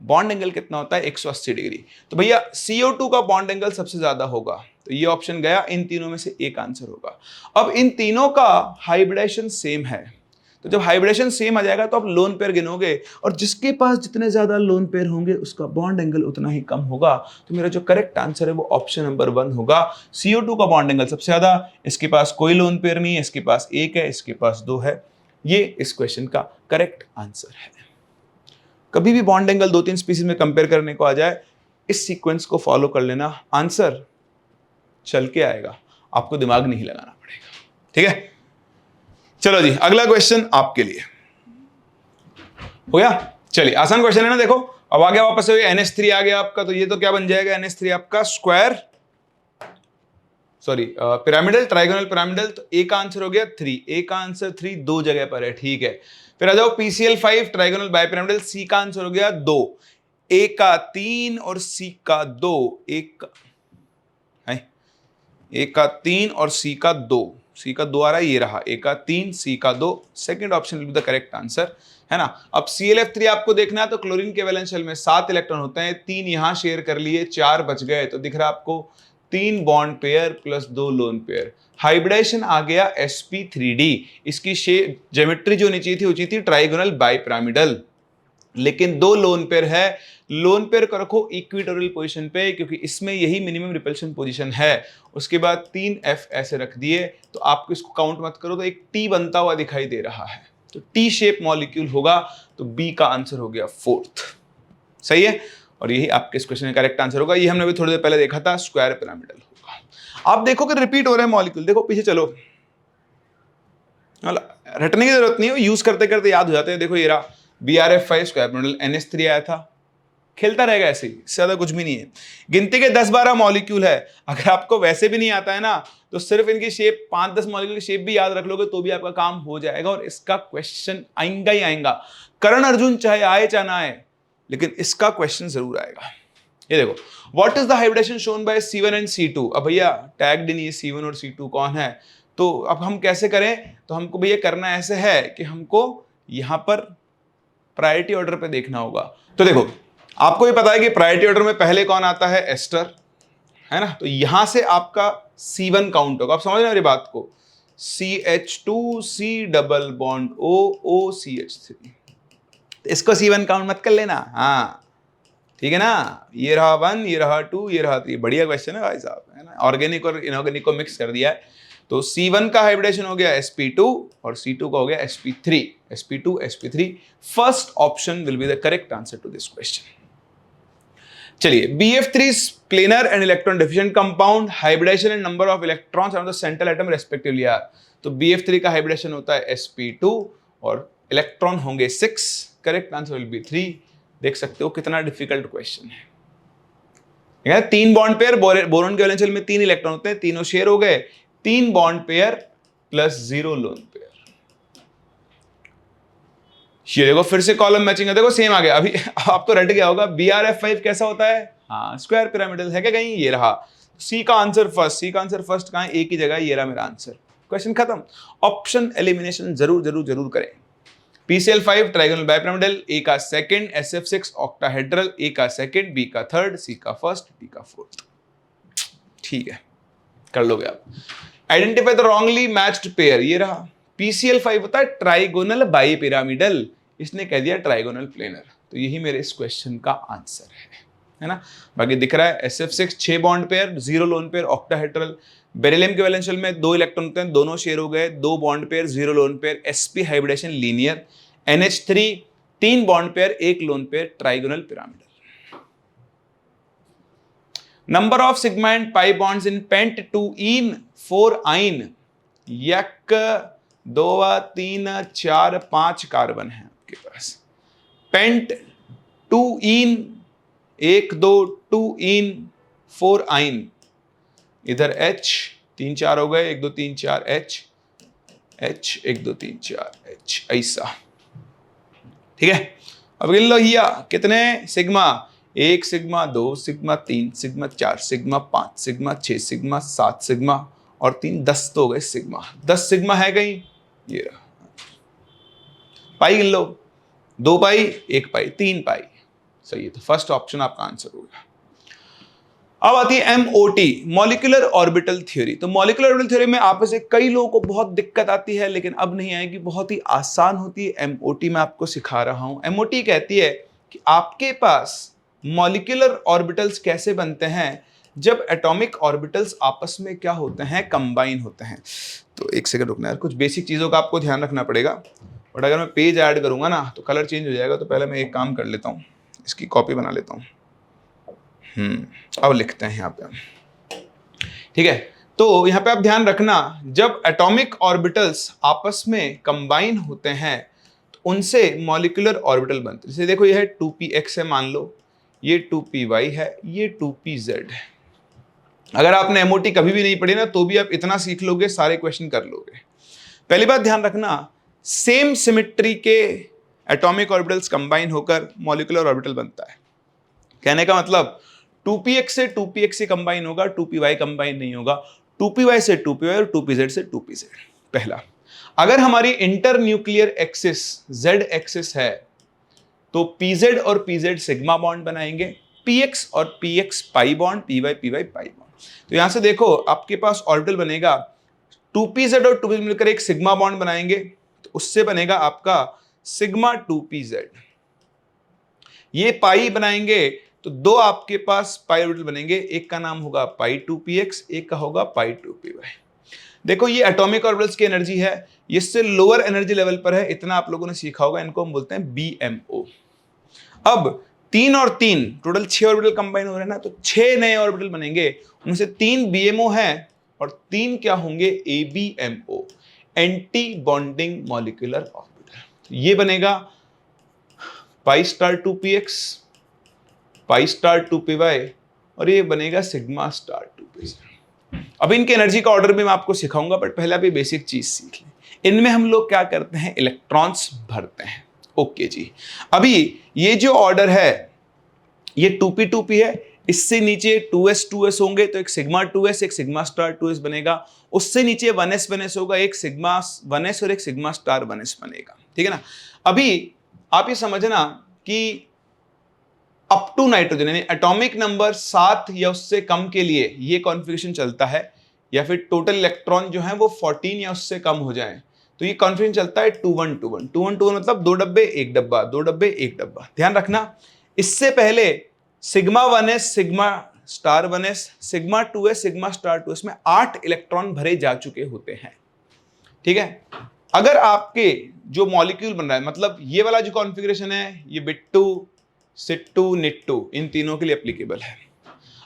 बॉन्ड एंगल कितना होता है, 180 डिग्री। तो भैया CO2 का बॉन्ड एंगल सबसे ज्यादा होगा, तो ये ऑप्शन गया, इन तीनों में से एक आंसर होगा। अब इन तीनों का हाइब्रिडेशन सेम है, तो जब हाइब्रिडेशन सेम आ जाएगा तो आप लोन पेयर गिनोगे, और जिसके पास जितने ज्यादा लोन पेयर होंगे उसका बॉन्ड एंगल उतना ही कम होगा। तो मेरा जो करेक्ट आंसर है वो ऑप्शन नंबर 1 होगा। CO2 का बॉन्ड एंगल सबसे ज्यादा, इसके पास कोई लोन पेयर नहीं है, इसके पास 1 है, इसके पास 2 है। ये इस क्वेश्चन का करेक्ट आंसर है। कभी भी बॉन्ड एंगल 2-3 स्पीसीज में कंपेयर करने को आ जाए, इस सीक्वेंस को फॉलो कर लेना, आंसर चल के आएगा, आपको दिमाग नहीं लगाना पड़ेगा। ठीक है, चलो जी अगला क्वेश्चन आपके लिए हो गया। चलिए आसान क्वेश्चन है ना। देखो अब आ गया वापस से NH3 आ गया आपका, तो ये तो क्या बन जाएगा, NH3 आपका square, sorry pyramidal, trigonal pyramidal. तो ए का आंसर हो गया 3, ए का आंसर 3 दो जगह पर है, ठीक है। फिर आ जाओ PCl5 ट्राइगोनल बाइपिरामिडल, सी का आंसर हो गया 2, ए का 3 और सी का 2, ए का 3 और सी का 2, सी का 2 आ रहा है, ये रहा ए का 3 सी का 2, second option will be the correct answer, है ना। अब ClF3 आपको देखना है, तो क्लोरीन के वैलेंस शेल में 7 इलेक्ट्रॉन होते हैं, 3 यहां शेयर कर लिए, 4 बच गए, तो दिख रहा है आपको 3 bond pair plus 2 lone pair. Hybridisation आ गया sp3d, इसकी शेप ज्योमेट्री जो नीचे थी वो थी ट्राइगोनल बाइपिरामिडल, लेकिन 2 लोन पेयर है। लोन पेयर को रखो इक्विटोरियल पोजीशन पे, क्योंकि इसमें यही मिनिमम रिपल्शन पोजीशन है। उसके बाद 3f ऐसे रख दिए, तो आपको इसको काउंट मत करो, तो एक T बनता हुआ दिखाई दे रहा है, तो T शेप मॉलिक्यूल होगा, तो B का आंसर हो गया 4th। सही है, और यही आपके इस क्वेश्चन का करेक्ट आंसर होगा। ये हमने अभी थोड़ी देर पहले देखा था, स्क्वायर पिरामिडल होगा। आप देखो कि रिपीट हो रहे हैं मॉलिक्यूल, देखो पीछे चलो, रटने की जरूरत नहीं है, यूज करते करते याद हो जाते हैं। देखो ये रहा BRF5 स्क्वायर पिरामिडल, NH3 आया था, खेलता रहेगा ऐसे ही, इससे ज्यादा कुछ भी नहीं है। गिनती के 10-12 मॉलिक्यूल है, अगर आपको वैसे भी नहीं आता है ना, तो सिर्फ इनकी शेप 5-10 मॉलिक्यूल की शेप भी याद रख लोगे तो भी आपका काम हो जाएगा, और इसका क्वेश्चन आएगा ही आएगा। करण अर्जुन चाहे आए चाहे ना आए, लेकिन इसका क्वेश्चन जरूर आएगा। ये देखो, what is the hybridisation shown by C1 and C2। अब भैया टैग्ड नहीं है C1 और C2 कौन है, तो अब हम कैसे करें, तो हमको भैया करना ऐसे है कि हमको यहां पर प्रायोरिटी ऑर्डर पे देखना होगा। तो देखो आपको भी पता है कि प्रायोरिटी ऑर्डर में पहले कौन आता है, एस्टर, है ना। तो यहां से आपका C1 काउंट होगा, आप समझ रहे हैं मेरी बात को, CH2C डबल बॉन्ड OCH3, इसको C1 काउंट मत कर लेना, हाँ ठीक है ना। ये रहा 1, ये रहा 2, ये रहा 3, बढ़िया क्वेश्चन है भाई साहब, है ना। ऑर्गेनिक और इनऑर्गेनिक को मिक्स कर दिया है। तो C1 का हाइब्रिडेशन हो गया sp2 और C2 का हो गया sp3, sp2 sp3। First option will be the correct answer to this question. चलिए, BF3 planar and electron deficient compound, hybridisation and number of electrons on the central atom respectively are. तो BF3 का hybridisation होता है sp2 और electron होंगे 6, correct answer will be 3। देख सकते हो कितना डिफिकल्ट क्वेश्चन है। 3 बॉन्ड पेयर, बोरॉन के वैलेंस शेल में 3 इलेक्ट्रॉन होते हैं, तीनों शेयर हो गए, 3 bond pair plus 0 lone pair. ये देखो फिर से कॉलम मैचिंग है, देखो सेम आ गया। अभी आप तो रट गया होगा, BRF5 कैसा होता है, हाँ स्क्वायर पिरामिडल है क्या कहीं, ये रहा। सी का आंसर फर्स्ट, सी का आंसर फर्स्ट कहां है, एक ही जगह, ये रहा मेरा आंसर, क्वेश्चन खत्म। ऑप्शन एलिमिनेशन जरूर जरूर जरूर करें। PCl5 ट्राइगोनल बाइपिरामिडल, ए का सेकंड, SF6 ऑक्टाहेड्रल, ए का सेकंड, बी का थर्ड, सी का फर्स्ट, डी का फोर्थ। ठीक है, कर लोगे आप। Identify the wrongly matched pair, ये रहा। PCl5 होता है ट्राइगोनल बाइपिरामिडल, इसने कह दिया ट्राइगोनल प्लेनर, तो यही मेरे इस क्वेश्चन का आंसर है। है ना। बाकी दिख रहा है SF6 6 bond pair, 0 lone pair, octahedral. Beryllium के वैलेंस शेल में 2 इलेक्ट्रॉन होते हैं, दोनों शेयर हो गए, 2 bond pair, 0 lone pair, sp hybridisation linear. NH3 3 bond pair, 1 lone pair, trigonal pyramidal. Number of sigma and pi bonds in pent 2ene 4ine, 1 2 3 4 5 carbon है आपके पास। Paint 2ene 1 2 2ene 4ine, इधर H 3 4 हो गए, 1 2 3 4 H 1 2 3 4 H, ऐसा। ठीक है, अब गिन लो हिया कितने sigma, 1 sigma, 2 sigma, 3 sigma, 4 sigma, 5 sigma, 6 sigma, 7 sigma और 3 10 तो हो गए सिग्मा। 10 सिग्मा है कहीं, ये रहा। पाई गिन लो, 2 पाई, 1 पाई, 3 पाई, सही है। तो फर्स्ट ऑप्शन आपका आंसर होगा। अब आती है MOT, मॉलिक्यूलर ऑर्बिटल थ्योरी। तो मॉलिक्यूलर ऑर्बिटल थ्योरी में आप में से कई लोगों को बहुत दिक्कत आती है, लेकिन अब नहीं आएगी, बहुत ही आसान होती है। MOT मैं आपको सिखा रहा हूं। MOT कहती है कि आपके पास मॉलिक्यूलर ऑर्बिटल्स कैसे बनते हैं, जब एटॉमिक ऑर्बिटल्स आपस में क्या होते हैं, कंबाइन होते हैं। तो एक सेकंड रुकना यार, कुछ बेसिक चीजों का आपको ध्यान रखना पड़ेगा। बट अगर मैं पेज ऐड करूंगा ना तो कलर चेंज हो जाएगा, तो पहले मैं एक काम कर लेता हूँ, इसकी कॉपी बना लेता हूँ। अब लिखते हैं यहाँ पे, ठीक है। तो यहाँ पे आप ध्यान रखना, जब एटॉमिक ऑर्बिटल्स आपस में कंबाइन होते हैं तो उनसे मॉलिक्यूलर ऑर्बिटल बनते हैं। जैसे देखो ये है 2px है, मान लो ये 2py है, ये 2pz है। अगर आपने MOT कभी भी नहीं पढ़ी ना तो भी आप इतना सीख लोगे, सारे क्वेश्चन कर लोगे। पहली बात ध्यान रखना, सेम सिमेट्री के एटॉमिक ऑर्बिटल्स कंबाइन होकर मॉलिक्यूलर ऑर्बिटल बनता है। कहने का मतलब 2px से 2px कंबाइन होगा, 2py कंबाइन नहीं होगा, 2py से 2py और 2pz से 2pz। पहला, अगर हमारी inter nuclear axis z axis है तो pz और pz सिग्मा बॉन्ड बनाएंगे, px और px pi bond, py py pi bond. तो यहां से देखो आपके पास ऑर्बिटल बनेगा, 2pz और 2pz मिलकर एक सिग्मा बॉन्ड बनाएंगे, तो उससे बनेगा आपका सिग्मा 2pz। ये पाई बनाएंगे तो 2 आपके पास पाई ऑर्बिटल बनेंगे, एक का नाम होगा पाई 2px, एक का होगा पाई 2py। देखो ये एटॉमिक ऑर्बिटल्स की एनर्जी है, ये इससे लोअर एनर्जी लेवल पर है, इतना आप लोगों ने सीखा होगा, इनको हम बोलते हैं BMO। अब 3 और 3 टोटल 6 ऑर्बिटल कंबाइन हो रहे हैं ना, तो 6 नए ऑर्बिटल बनेंगे, उनसे 3 BMO हैं और 3 क्या होंगे, ABMO, anti bonding molecular orbital. ये बनेगा pi star 2px, pi star 2py और ये बनेगा सिग्मा स्टार 2pz। अब इनके एनर्जी का ऑर्डर भी मैं आपको सिखाऊंगा, बट पहले आप ये बेसिक चीज सीख लें। इनमें हम लोग क्या करते हैं, इलेक्ट्रॉन्स भरते हैं। ओके जी, अभी ये जो ऑर्डर है ये 2p 2p है, इससे नीचे 2s 2s होंगे तो एक सिग्मा 2s, एक सिग्मा स्टार 2s बनेगा। उससे नीचे 1s 1s होगा, एक सिग्मा 1s और एक सिग्मा स्टार 1s बनेगा। ठीक है ना। अभी आप ये समझना कि अप टू नाइट्रोजन यानी एटॉमिक नंबर 7 या उससे कम के लिए ये कॉन्फ़िगरेशन चलता है, या फिर टोटल इलेक्ट्रॉन जो है वो 14 या उससे कम हो जाए तो ये कॉन्फ़िगरेशन चलता है 2-1-2-1। 2-1-2-1 मतलब 2 डब्बे 1 डब्बा, 2 डब्बे 1 डब्बा। ध्यान रखना, इससे पहले sigma 1s, sigma star 1s, sigma 2s, sigma star 2s में 8 इलेक्ट्रॉन भरे जा चुके होते हैं। ठीक है, अगर आपके जो मॉलिक्यूल बन रहा है, मतलब ये वाला जो कॉन्फ़िगरेशन है, ये बिट्टू सिट्टू निट्टू इन तीनों के लिए एप्लीकेबल है।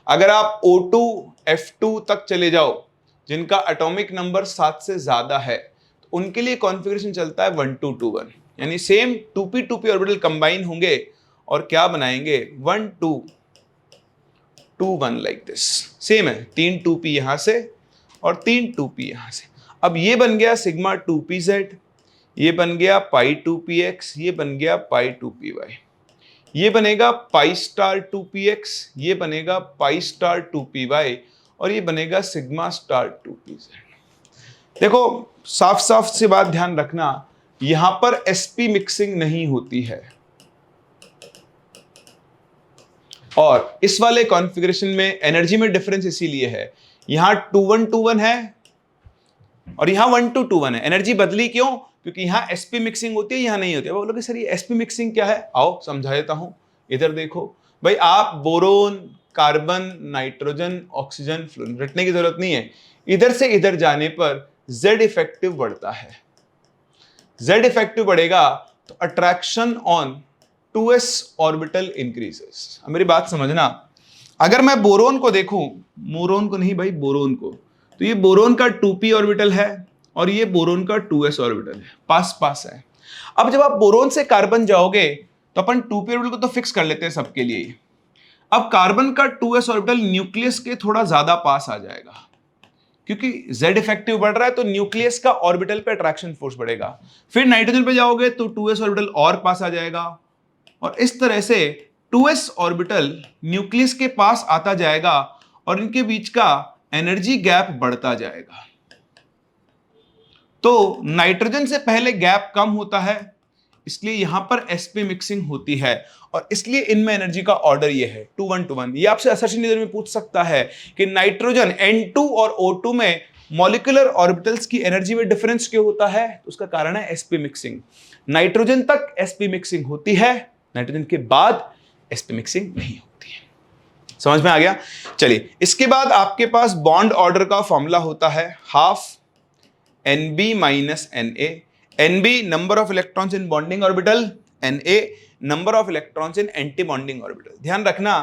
अगर आप O2 F2 तक चले जाओ जिनका एटॉमिक नंबर 7 से ज्यादा है तो उनके लिए कॉन्फ़िगरेशन चलता है 1-2-2-1, यानी same 2p 2p orbital combine होंगे और क्या बनाएंगे 1-2-2-1 लाइक दिस। सेम है, 3 2p यहां से और 3 2p यहां से। अब ये बन गया सिग्मा 2pz, ये बन गया पाई 2px, ये बन गया पाई 2py, ये बनेगा पाई स्टार 2px, ये बनेगा पाई स्टार 2py और ये बनेगा सिग्मा स्टार 2pz। देखो साफ साफ सी बात ध्यान रखना, यहां पर sp मिक्सिंग नहीं होती है और इस वाले कॉन्फ़िगरेशन में एनर्जी में डिफरेंस इसीलिए है, यहां 2-1-2-1 है और यहां 1-2-2-1 है। एनर्जी बदली क्यों? क्योंकि यहां sp मिक्सिंग होती है, यहां नहीं होती है। वो बोलोगे सर ये sp मिक्सिंग क्या है, आओ समझा देता हूं। इधर देखो, भाई आप boron, carbon, nitrogen, oxygen, fluorine रटने की जरूरत नहीं है। इधर से इधर जाने पर Z इफेक्टिव बढ़ता है। Z इफेक्टिव बढ़ेगा तो attraction on 2s orbital increases. अब मेरी बात समझना, अगर मैं बोरोन को देखूं, मोरोन को नहीं भाई, बोरोन को, तो ये बोरोन का 2p ऑर्बिटल है और ये बोरोन का 2s ऑर्बिटल है, पास पास है। अब जब आप बोरोन से कार्बन जाओगे तो अपन 2p ऑर्बिटल को तो फिक्स कर लेते हैं सबके लिए। अब कार्बन का 2s ऑर्बिटल न्यूक्लियस के थोड़ा ज्यादा पास आ जाएगा, क्योंकि Z इफेक्टिव बढ़ रहा है तो न्यूक्लियस का ऑर्बिटल पे अट्रैक्शन फोर्स बढ़ेगा। फिर नाइट्रोजन पे जाओगे तो 2s ऑर्बिटल और पास आ जाएगा, और इस तरह से 2s ऑर्बिटल न्यूक्लियस के पास आता जाएगा और इनके बीच का एनर्जी गैप बढ़ता जाएगा। तो नाइट्रोजन से पहले गैप कम होता है, इसलिए यहां पर sp मिक्सिंग होती है, और इसलिए इनमें एनर्जी का ऑर्डर ये है 2-1-2-1। ये आपसे असर्शन लीडर में पूछ सकता है कि नाइट्रोजन N2 और O2 में मॉलिक्यूलर ऑर्बिटल्स की एनर्जी में डिफरेंस क्यों होता है? तो उसका कारण है sp मिक्सिंग। नाइट्रोजन तक sp मिक्सिंग होती है, नाइट्रोजन के बाद sp मिक्सिंग नहीं होती है। समझ में आ गया? चलिए, इसके बाद आपके पास बॉन्ड ऑर्डर का फॉर्मूला होता है half Nb minus Na। Nb number of electrons in bonding orbital, Na number of electrons in anti bonding orbital. ध्यान रखना,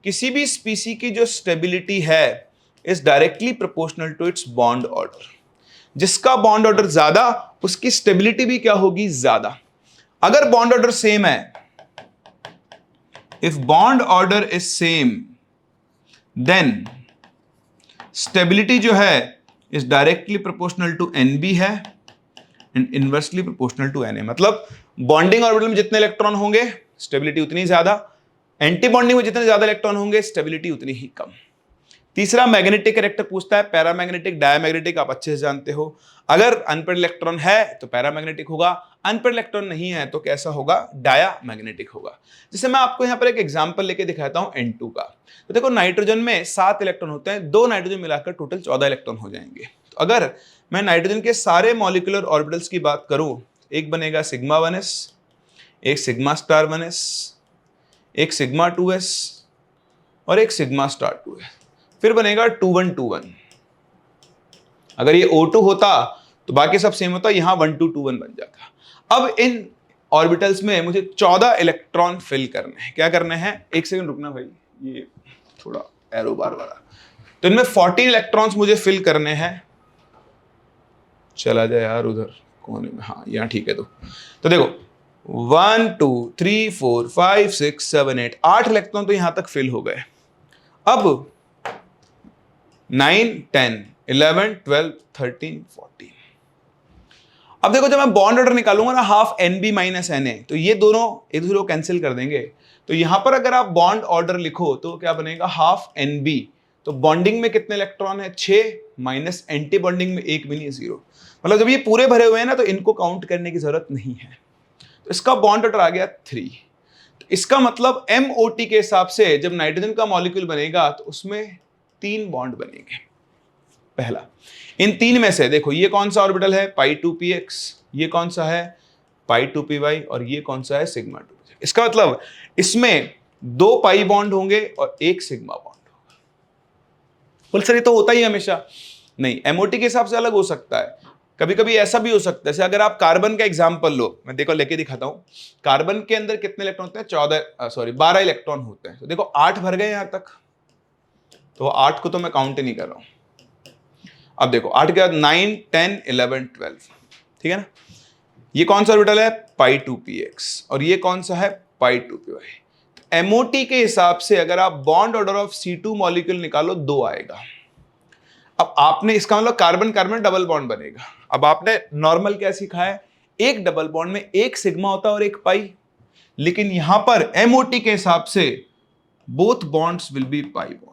किसी भी स्पीसी की जो स्टेबिलिटी है is directly proportional to its bond order. जिसका बॉन्ड ऑर्डर ज्यादा, उसकी स्टेबिलिटी भी क्या होगी? ज्यादा। अगर बॉन्ड ऑर्डर सेम है, if bond order is same, then stability जो है is directly proportional to Nb है and inversely proportional to Na। मतलब बॉन्डिंग ऑर्बिटल में जितने इलेक्ट्रॉन होंगे स्टेबिलिटी उतनी ज्यादा, एंटी बॉन्डिंग में जितने ज्यादा इलेक्ट्रॉन होंगे स्टेबिलिटी उतनी ही कम। तीसरा मैग्नेटिक कैरेक्टर पूछता है, पैरामैग्नेटिक, डायमैग्नेटिक आप अच्छे से जानते हो। अगर अनपेड इलेक्ट्रॉन है तो पैरामैग्नेटिक होगा, अनपेड इलेक्ट्रॉन नहीं है तो कैसा होगा? डायामैग्नेटिक होगा। जैसे मैं आपको यहां पर एक एग्जांपल लेके दिखाता हूं N2 का। तो देखो, नाइट्रोजन में 7 इलेक्ट्रॉन होते हैं, 2 नाइट्रोजन मिलाकर टोटल 14 इलेक्ट्रॉन हो जाएंगे। तो अगर मैं नाइट्रोजन के सारे मॉलिक्यूलर ऑर्बिटल्स की बात करूं, एक बनेगा सिग्मा 1s, एक सिग्मा स्टार 1s, एक सिग्मा 2s और एक सिग्मा स्टार 2s, फिर बनेगा 2-1-2-1। अगर ये O2 होता तो बाकी सब सेम होता, यहां 1-2-2-1 बन जाता। अब इन ऑर्बिटल्स में मुझे 14 इलेक्ट्रॉन फिल करने हैं। क्या करने हैं? एक सेकंड रुकना भाई, ये थोड़ा एरो बार वाला। तो इनमें 14 इलेक्ट्रॉन्स मुझे फिल करने हैं। चला जाए यार उधर कोने में, हाँ यहाँ ठीक है। तो देखो 1 2 3 4 5 6 7 8 8 इलेक्ट्रॉन तो यहां तक फिल हो गए। अब 9 10 11 12 13 14। अब देखो, जब मैं बॉन्ड ऑर्डर निकालूंगा ना हाफ Nb माइनस Na, तो ये दोनों एक दूसरे को कैंसिल कर देंगे। तो यहां पर अगर आप बॉन्ड ऑर्डर लिखो तो क्या बनेगा? Half Nb। तो बॉन्डिंग में कितने इलेक्ट्रॉन है? 6, माइनस एंटी बॉन्डिंग में एक भी नहीं है, 0। मतलब जब ये पूरे भरे हुए हैं ना तो इनको काउंट करने की जरूरत नहीं है। तो इसका बॉन्ड ऑर्डर आ गया 3। तो इसका मतलब MOT के हिसाब से जब नाइट्रोजन का मॉलिक्यूल बनेगा तो उसमें 3 बॉन्ड बनेंगे। पहला, इन 3 में से देखो, ये कौन सा ऑर्बिटल है? π2px, ये कौन सा है? π2py, और ये कौन सा है? सिग्मा 2। इसका मतलब इसमें 2 पाई बॉन्ड होंगे और 1 सिग्मा बॉन्ड होगा। बोल सर ये तो होता ही हमेशा नहीं, MOT के हिसाब से अलग हो सकता है। कभी कभी ऐसा भी हो सकता है, जैसे अगर आप कार्बन का एग्जांपल लो, मैं देखो लेके दिखाता हूं। कार्बन के अंदर कितने इलेक्ट्रॉन होते हैं? 12 इलेक्ट्रॉन होते हैं। तो देखो 8 भर गए यहां तक, तो 8 को तो मैं काउंट ही नहीं कर रहा हूं। अब देखो 8 के बाद 9 10 11 12, ठीक है ना? ये कौन सा ऑर्बिटल है? π2px, और ये कौन सा है? π2py। MOT के हिसाब से अगर आप bond order of C2 molecule निकालो 2 आएगा। अब आपने, इसका मतलब कार्बन कार्बन डबल बॉन्ड बनेगा। अब आपने नॉर्मल क्या सीखा है? एक डबल बॉन्ड में एक सिग्मा होता है और एक पाई, लेकिन यहां पर MOT के हिसाब से both bonds will be pi bond.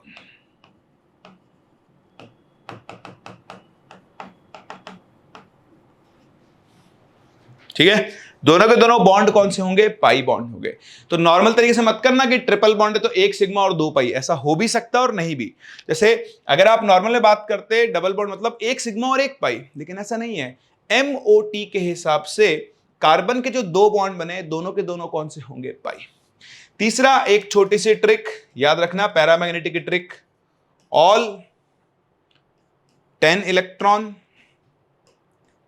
ठीक है, दोनों के दोनों बॉन्ड कौन से होंगे? पाई बॉन्ड होंगे। तो नॉर्मल तरीके से मत करना कि ट्रिपल बॉन्ड है तो एक सिग्मा और 2 पाई, ऐसा हो भी सकता है और नहीं भी। जैसे अगर आप नॉर्मल में बात करते डबल बॉन्ड मतलब एक सिग्मा और एक पाई, लेकिन ऐसा नहीं है। MOT के हिसाब से कार्बन के जो 2 बॉन्ड बने दोनों के दोनों कौन से होंगे? पाई। तीसरा, एक छोटी सी ट्रिक याद रखना, पैरामैग्नेटिक की trick, all 10 electron,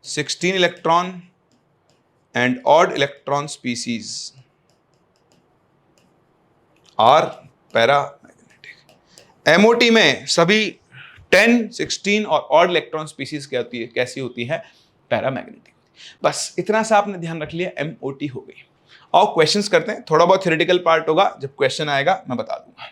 16 electron and odd electron species are paramagnetic. MOT में सभी 10, 16 और ऑड इलेक्ट्रॉन स्पीसीज क्या होती है, कैसी होती है, पैरामैग्नेटिक। बस इतना सा आपने ध्यान रख लिया, एमओटी हो गई। और क्वेश्चंस करते हैं, थोड़ा बहुत थ्योरेटिकल पार्ट होगा, जब क्वेश्चन आएगा मैं बता दूंगा।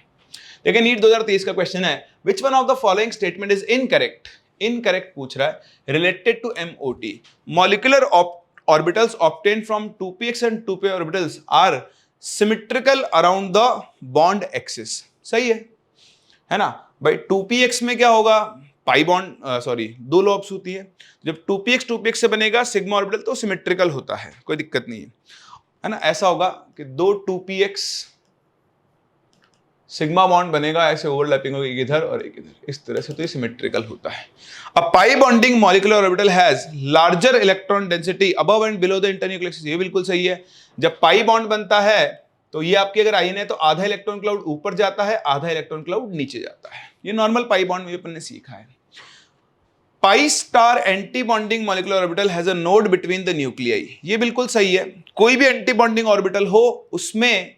देखिए नीट 2023 का क्वेश्चन है, which one of the following statement is incorrect. Incorrect पूछ रहा है, related to MOT, molecular orbitals obtain from 2px and 2p orbitals are symmetrical around the bond axis. सही है ना भाई। 2px में क्या होगा, पाई बॉन्ड, सॉरी, दो लॉब्स होती है। जब 2px से बनेगा सिग्मा ऑर्बिटल तो सिमेट्रिकल होता है, कोई दिक्कत नहीं है ना। ऐसा होगा कि दो 2px सिग्मा बॉन्ड बनेगा, ऐसे ओवरलैपिंग होगी, एक इधर और एक इधर, इस तरह से, तो ये सिमेट्रिकल होता है। A pi bonding molecular orbital has larger electron density above and below the internuclear axis. ये बिल्कुल सही है। जब पाई बॉन्ड बनता है तो ये आपकी अगर आयन है तो आधा इलेक्ट्रॉन क्लाउड ऊपर जाता है, आधा इलेक्ट्रॉन क्लाउड नीचे जाता है। ये नॉर्मल पाई बॉन्ड में अपन ने सीखा है। Pi star anti bonding molecular orbital has a node between the nuclei. ये बिल्कुल सही है। कोई भी एंटी बॉन्डिंग ऑर्बिटल हो उसमें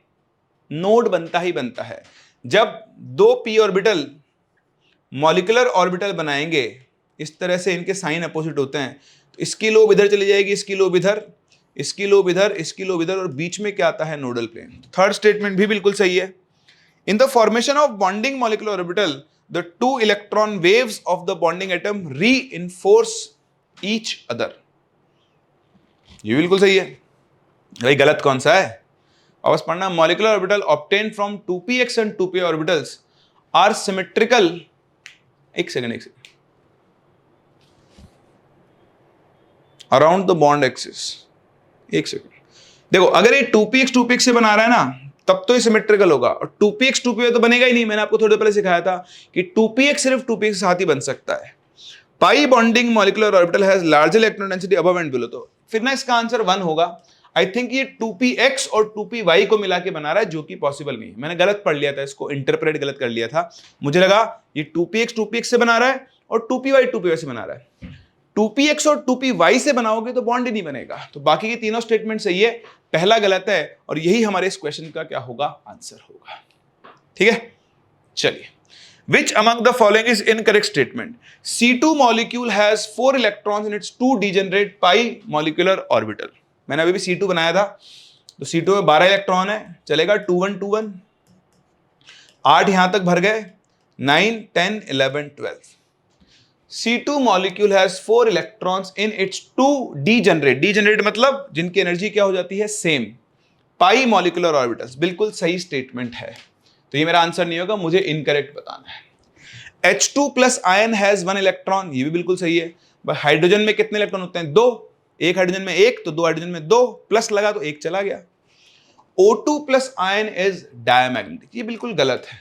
नोड बनता ही बनता है। जब दो p ऑर्बिटल मॉलिक्यूलर ऑर्बिटल बनाएंगे, इस तरह से इनके साइन अपोजिट होते हैं, तो इसकी लोब इधर चली जाएगी, इसकी लोब इधर, इसकी लोब इधर, इसकी लोब इधर, और बीच में क्या आता है, नोडल प्लेन। थर्ड स्टेटमेंट भी बिल्कुल सही है। In the formation of bonding molecular orbital the two electron waves of the bonding atom reinforce each other. ये बिल्कुल सही है भाई। गलत कौन सा है, वापस पढ़ना। Molecular orbital obtain from 2px and 2p orbitals are symmetrical, एक second, around the bond axis. एक सेकंड, देखो अगर ये 2px से बना रहा है ना, तब तो ये सिमेट्रिकल होगा, और 2px तो बनेगा ही नहीं। मैंने आपको थोड़ी देर पहले सिखाया था कि 2px सिर्फ 2px के साथ ही बन सकता है। पाई bonding molecular orbital has larger electron density above and below, तो फिर ना इसका आंसर 1 होगा। आई थिंक ये 2px और 2py को मिला के बना रहा है, जो कि पॉसिबल नहीं है। मैंने गलत पढ़ लिया था, इसको इंटरप्रेट गलत कर लिया था। मुझे लगा ये 2px से बना रहा है और 2py से बना रहा है। 2px और 2py से बनाओगे तो बॉन्ड ही नहीं बनेगा। तो बाकी के तीनों स्टेटमेंट सही है, पहला गलत है, और यही हमारे इस क्वेश्चन का क्या होगा, आंसर होगा। ठीक है, चलिए। Which among the following is incorrect statement? C2 molecule has 4 electrons in its 2 degenerate pi molecular orbital. मैंने अभी भी C2 बनाया था, तो C2 में 12 इलेक्ट्रॉन है, चलेगा 2 1 2 1, 8 यहां तक भर गए, 9 10 11 12। C2 molecule has 4 electrons in its 2 degenerate मतलब जिनकी एनर्जी क्या हो जाती है, सेम, पाई मॉलिक्यूलर ऑर्बिटल्स। बिल्कुल सही स्टेटमेंट है, तो ये मेरा आंसर नहीं होगा, मुझे इनकरेक्ट बताना है। H2 plus ion has 1 electron, ये भी बिल्कुल सही है। हाइड्रोजन में कितने इलेक्ट्रॉन होते हैं, 2। एक हाइड्रोजन में 1, तो 2 हाइड्रोजन में 2, प्लस लगा तो 1 चला गया। O2 plus ion is diamagnetic, ये बिल्कुल गलत है।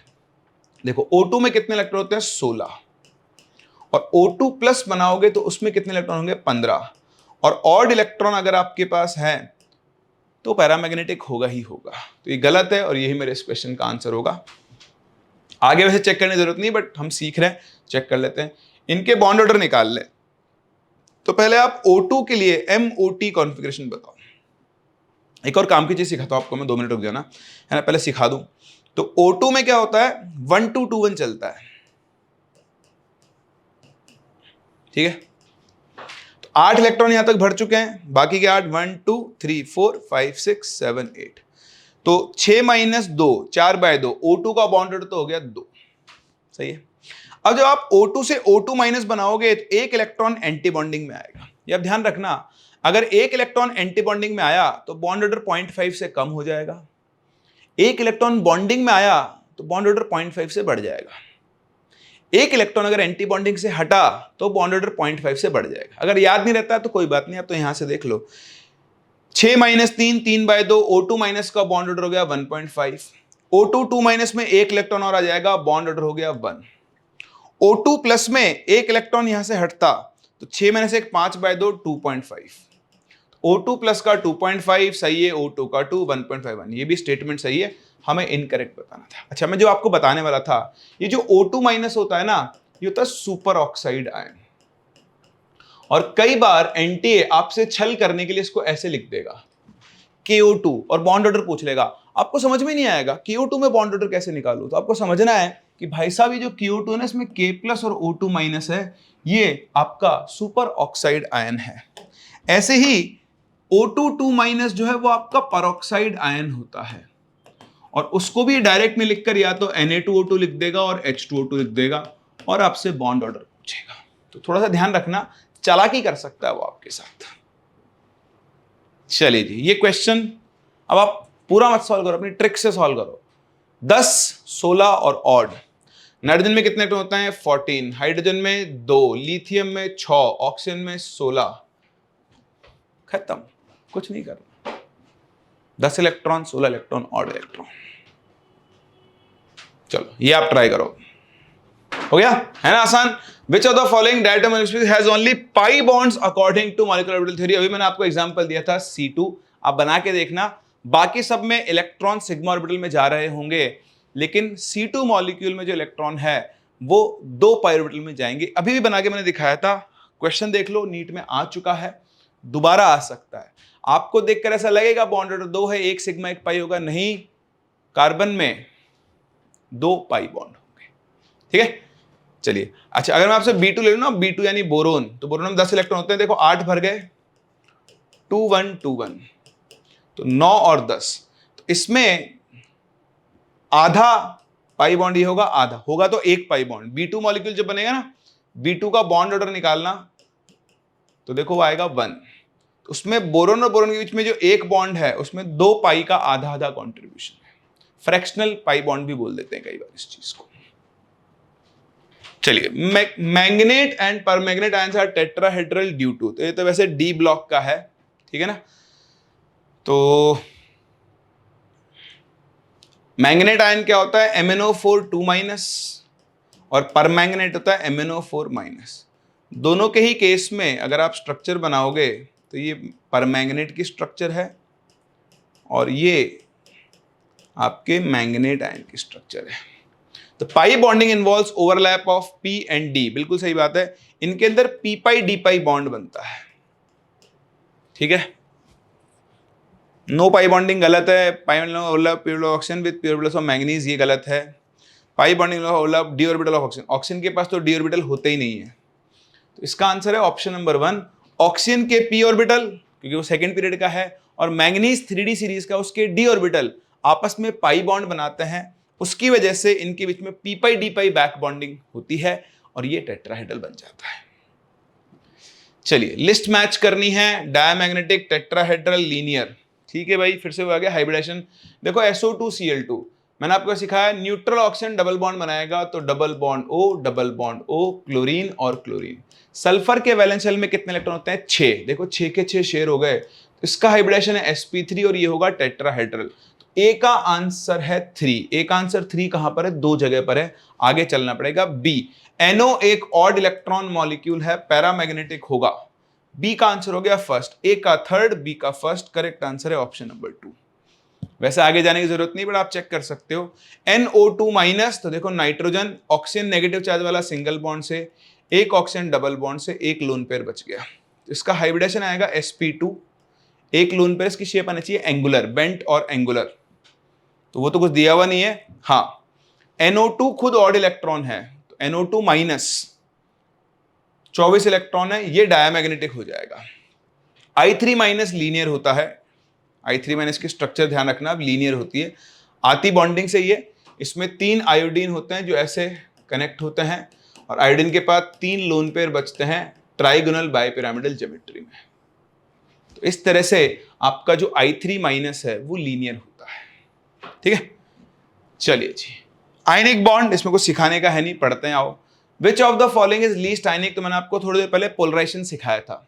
देखो O2 में कितने इलेक्ट्रॉन होते हैं, 16, और O2 प्लस बनाओगे तो उसमें कितने इलेक्ट्रॉन होंगे, 15, और ऑड इलेक्ट्रॉन अगर आपके पास है तो पैरामैग्नेटिक होगा ही होगा। तो ये गलत है, और यही मेरे इस क्वेश्चन का आंसर होगा। आगे वैसे चेक करने की जरूरत नहीं, बट हम सीख रहे हैं, चेक कर लेते हैं। इनके बॉन्ड ऑर्डर निकाल लें। तो पहले आप O2 के लिए MOT कॉन्फ़िगरेशन बताओ। एक और काम की चीज सिखाता हूं आपको मैं, 2 मिनट रुक जाना है ना, पहले सिखा दूं। तो O2 में क्या होता है, 1 2 2 1 चलता है, ठीक है। 8 इलेक्ट्रॉन यहां तक भर चुके हैं, बाकी के 8 1 2 3 4 5 6 7 8, तो 6 - 2 4/2, O2 का बॉन्ड ऑर्डर तो हो गया 2, सही है। अब जब आप O2 से O2- बनाओगे तो 1 इलेक्ट्रॉन एंटी बॉन्डिंग में आएगा। ये अब ध्यान रखना, अगर 1 इलेक्ट्रॉन एंटी बॉन्डिंग में आया तो बॉन्ड ऑर्डर 0.5 से कम हो जाएगा। 1 इलेक्ट्रॉन बॉन्डिंग में आया तो बॉन्ड ऑर्डर 0.5 से बढ़ जाएगा। 1 इलेक्ट्रॉन अगर एंटी बॉन्डिंग से हटा तो बॉन्ड ऑर्डर 0.5 से बढ़ जाएगा। अगर याद नहीं रहता तो कोई बात नहीं, आप तो यहां से देख लो। 6 - 3 3/2, O2- का बॉन्ड ऑर्डर हो गया 1.5, O2 2- में 1 इलेक्ट्रॉन और आ जाएगा, बॉन्ड ऑर्डर हो गया 1। O2 प्लस में 1 इलेक्ट्रॉन यहां से हटता तो 6 में से 1 5/2 2.5, O2 प्लस का 2.5 सही है, O2 का 2 1.51, ये भी स्टेटमेंट सही है। हमें इनकरेक्ट बताना था। अच्छा, मैं जो आपको बताने वाला था, ये जो O2 माइनस होता है ना, ये होता है सुपर ऑक्साइड आयन। और कई बार एनटीए आपसे छल करने के लिए इसको ऐसे लिख देगा KO2 और बॉन्ड ऑर्डर पूछ लेगा। आपको समझ में नहीं आएगा KO2 में बॉन्ड ऑर्डर कैसे निकालूं। तो आपको समझना है कि भाई साहब ये जो KO2 है ना, इसमें K प्लस और O2 माइनस है, ये आपका सुपर ऑक्साइड आयन है। ऐसे ही O2 माइनस जो है वो आपका परऑक्साइड आयन होता है, और उसको भी डायरेक्ट में लिखकर या तो Na2O2 लिख देगा और H2O2 लिख देगा और आपसे बॉन्ड ऑर्डर पूछेगा। तो थोड़ा सा ध्यान रखना, चालाकी कर सकता है वो आपके साथ। चलिए जी, ये क्वेश्चन अब आप पूरा मत सॉल्व करो, अपनी ट्रिक से सॉल्व करो। 10, 16 और ऑड। नाइट्रोजन में कितने इलेक्ट्रॉन होते हैं? 14, हाइड्रोजन में 2, लिथियम में 6, ऑक्सीजन में 16। खत्म, कुछ नहीं करना। 10 इलेक्ट्रॉन, 16 इलेक्ट्रॉन, ऑड इलेक्ट्रॉन। चलो ये आप ट्राई करो, हो गया है ना आसान। Which of the following diatom molecules has only pi bonds according to molecular orbital theory? अभी मैंने आपको एग्जांपल दिया था C2, आप बना के देखना। बाकी सब में इलेक्ट्रॉन सिग्मा ऑर्बिटल में जा रहे होंगे, लेकिन C2 मॉलिक्यूल में जो इलेक्ट्रॉन है वो 2 पाई ऑर्बिटल में जाएंगे। अभी भी बना के मैंने दिखाया था, क्वेश्चन देख लो, नीट में आ चुका है, दोबारा आ सकता है। आपको देखकर ऐसा लगेगा बॉन्ड ऑर्डर 2 है, 1 सिग्मा 1 पाई होगा, नहीं, कार्बन में 2 पाई बॉन्ड होंगे। ठीक है, चलिए। अच्छा, अगर मैं आपसे B2 ले लूं ना, B2 यानी बोरोन, तो बोरोन में 10 इलेक्ट्रॉन होते हैं, देखो 8 भर गए, 2 1 2 1, तो 9 और 10। तो इसमें आधा पाई बॉन्ड ये होगा, आधा होगा तो 1 पाई बॉन्ड। B2 मॉलिक्यूल जब बनेगा ना, B2 का बॉन्ड ऑर्डर निकालना, तो देखो वो आएगा 1। तो उसमें बोरोन और बोरोन के बीच में जो 1 बॉन्ड है, उसमें 2 पाई का आधा आधा कॉन्ट्रीब्यूशन है। फ्रैक्शनल पाई बॉन्ड भी बोल देते हैं कई बार इस चीज को। चलिए, magnet and paramagnet ions are tetrahedral due to, तो ये तो वैसे डी ब्लॉक का है, ठीक है ना। तो मैग्नेट आयन क्या होता है? MnO4 2- और परमैग्नेट होता है MnO4-। दोनों के ही केस में अगर आप स्ट्रक्चर बनाओगे तो ये परमैग्नेट की स्ट्रक्चर है और ये आपके मैग्नेट आयन की स्ट्रक्चर है। तो pi bonding involves overlap of P and D, बिल्कुल सही बात है। इनके अंदर P पाई D पाई बॉन्ड बनता है, ठीक है। नो पाई बॉन्डिंग गलत है। Pi bonding overlap p oxygen with p orbitals of manganese, ये गलत है। Pi bonding overlap d orbital of oxygen, oxygen के पास तो d ऑर्बिटल होते ही नहीं है। तो इसका आंसर है ऑप्शन नंबर 1, ऑक्सीजन के p ऑर्बिटल, क्योंकि वो सेकंड पीरियड का है, और मैंगनीज 3D सीरीज का उसके d ऑर्बिटल आपस में पाई बॉन्ड बनाते हैं, उसकी वजह से इनके बीच में p पाई d पाई बैक बॉन्डिंग होती है और ये टेट्राहेड्रल बन जाता है। चलिए, लिस्ट मैच करनी है, डायमैग्नेटिक, टेट्राहेड्रल, लीनियर। ठीक है भाई, फिर से हो गया हाइब्रिडेशन। देखो SO2Cl2 मैंने आपको सिखाया, न्यूट्रल ऑक्सीजन डबल बॉन्ड बनाएगा तो डबल बॉन्ड O, क्लोरीन और क्लोरीन। सल्फर के वैलेंस शेल में कितने इलेक्ट्रॉन होते हैं? 6। देखो 6 के 6 शेयर हो गए, तो इसका हाइब्रिडेशन है sp3 और ये होगा टेट्राहेड्रल। तो ए का आंसर है 3। ए का आंसर 3 कहां पर है? 2 जगह पर है, आगे चलना पड़ेगा। बी, NO एक ऑड इलेक्ट्रॉन मॉलिक्यूल है, पैरामैग्नेटिक होगा। बी का आंसर हो गया फर्स्ट, ए का थर्ड, बी का फर्स्ट। करेक्ट आंसर है ऑप्शन नंबर 2। वैसे आगे जाने की जरूरत नहीं, बट आप चेक कर सकते हो। NO2-, तो देखो नाइट्रोजन, ऑक्सीजन नेगेटिव चार्ज वाला सिंगल बॉन्ड से, एक ऑक्सीजन डबल बॉन्ड से, एक लोन पेयर बच गया। तो इसका हाइब्रिडेशन आएगा sp2। एक लोन पेयर, इसकी शेप आनी चाहिए एंगुलर, बेंट और एंगुलर, तो वो तो कुछ दिया हुआ नहीं है। हाँ, NO2 खुद ऑड इलेक्ट्रॉन है, तो NO2- 24 इलेक्ट्रॉन है, ये डायमैग्नेटिक हो जाएगा। I3- लीनियर होता है। I3- की स्ट्रक्चर ध्यान रखना, अब लीनियर होती है, आती बॉन्डिंग से ये। इसमें 3 आयोडीन होते हैं जो ऐसे कनेक्ट होते हैं, और आयोडीन के पास 3 लोन पेयर बचते हैं ट्राइगोनल बाइपिरामिडल ज्योमेट्री में। तो इस तरह से आपका जो I3- है वो लीनियर होता है, ठीक है। चलिए जी, आयनिक बॉन्ड, इसमें कुछ सिखाने का है नहीं, पढ़ते हैं आओ। Which of the following is least ionic, तो मैंने आपको थोड़ी देर पहले पोलराइजेशन सिखाया था।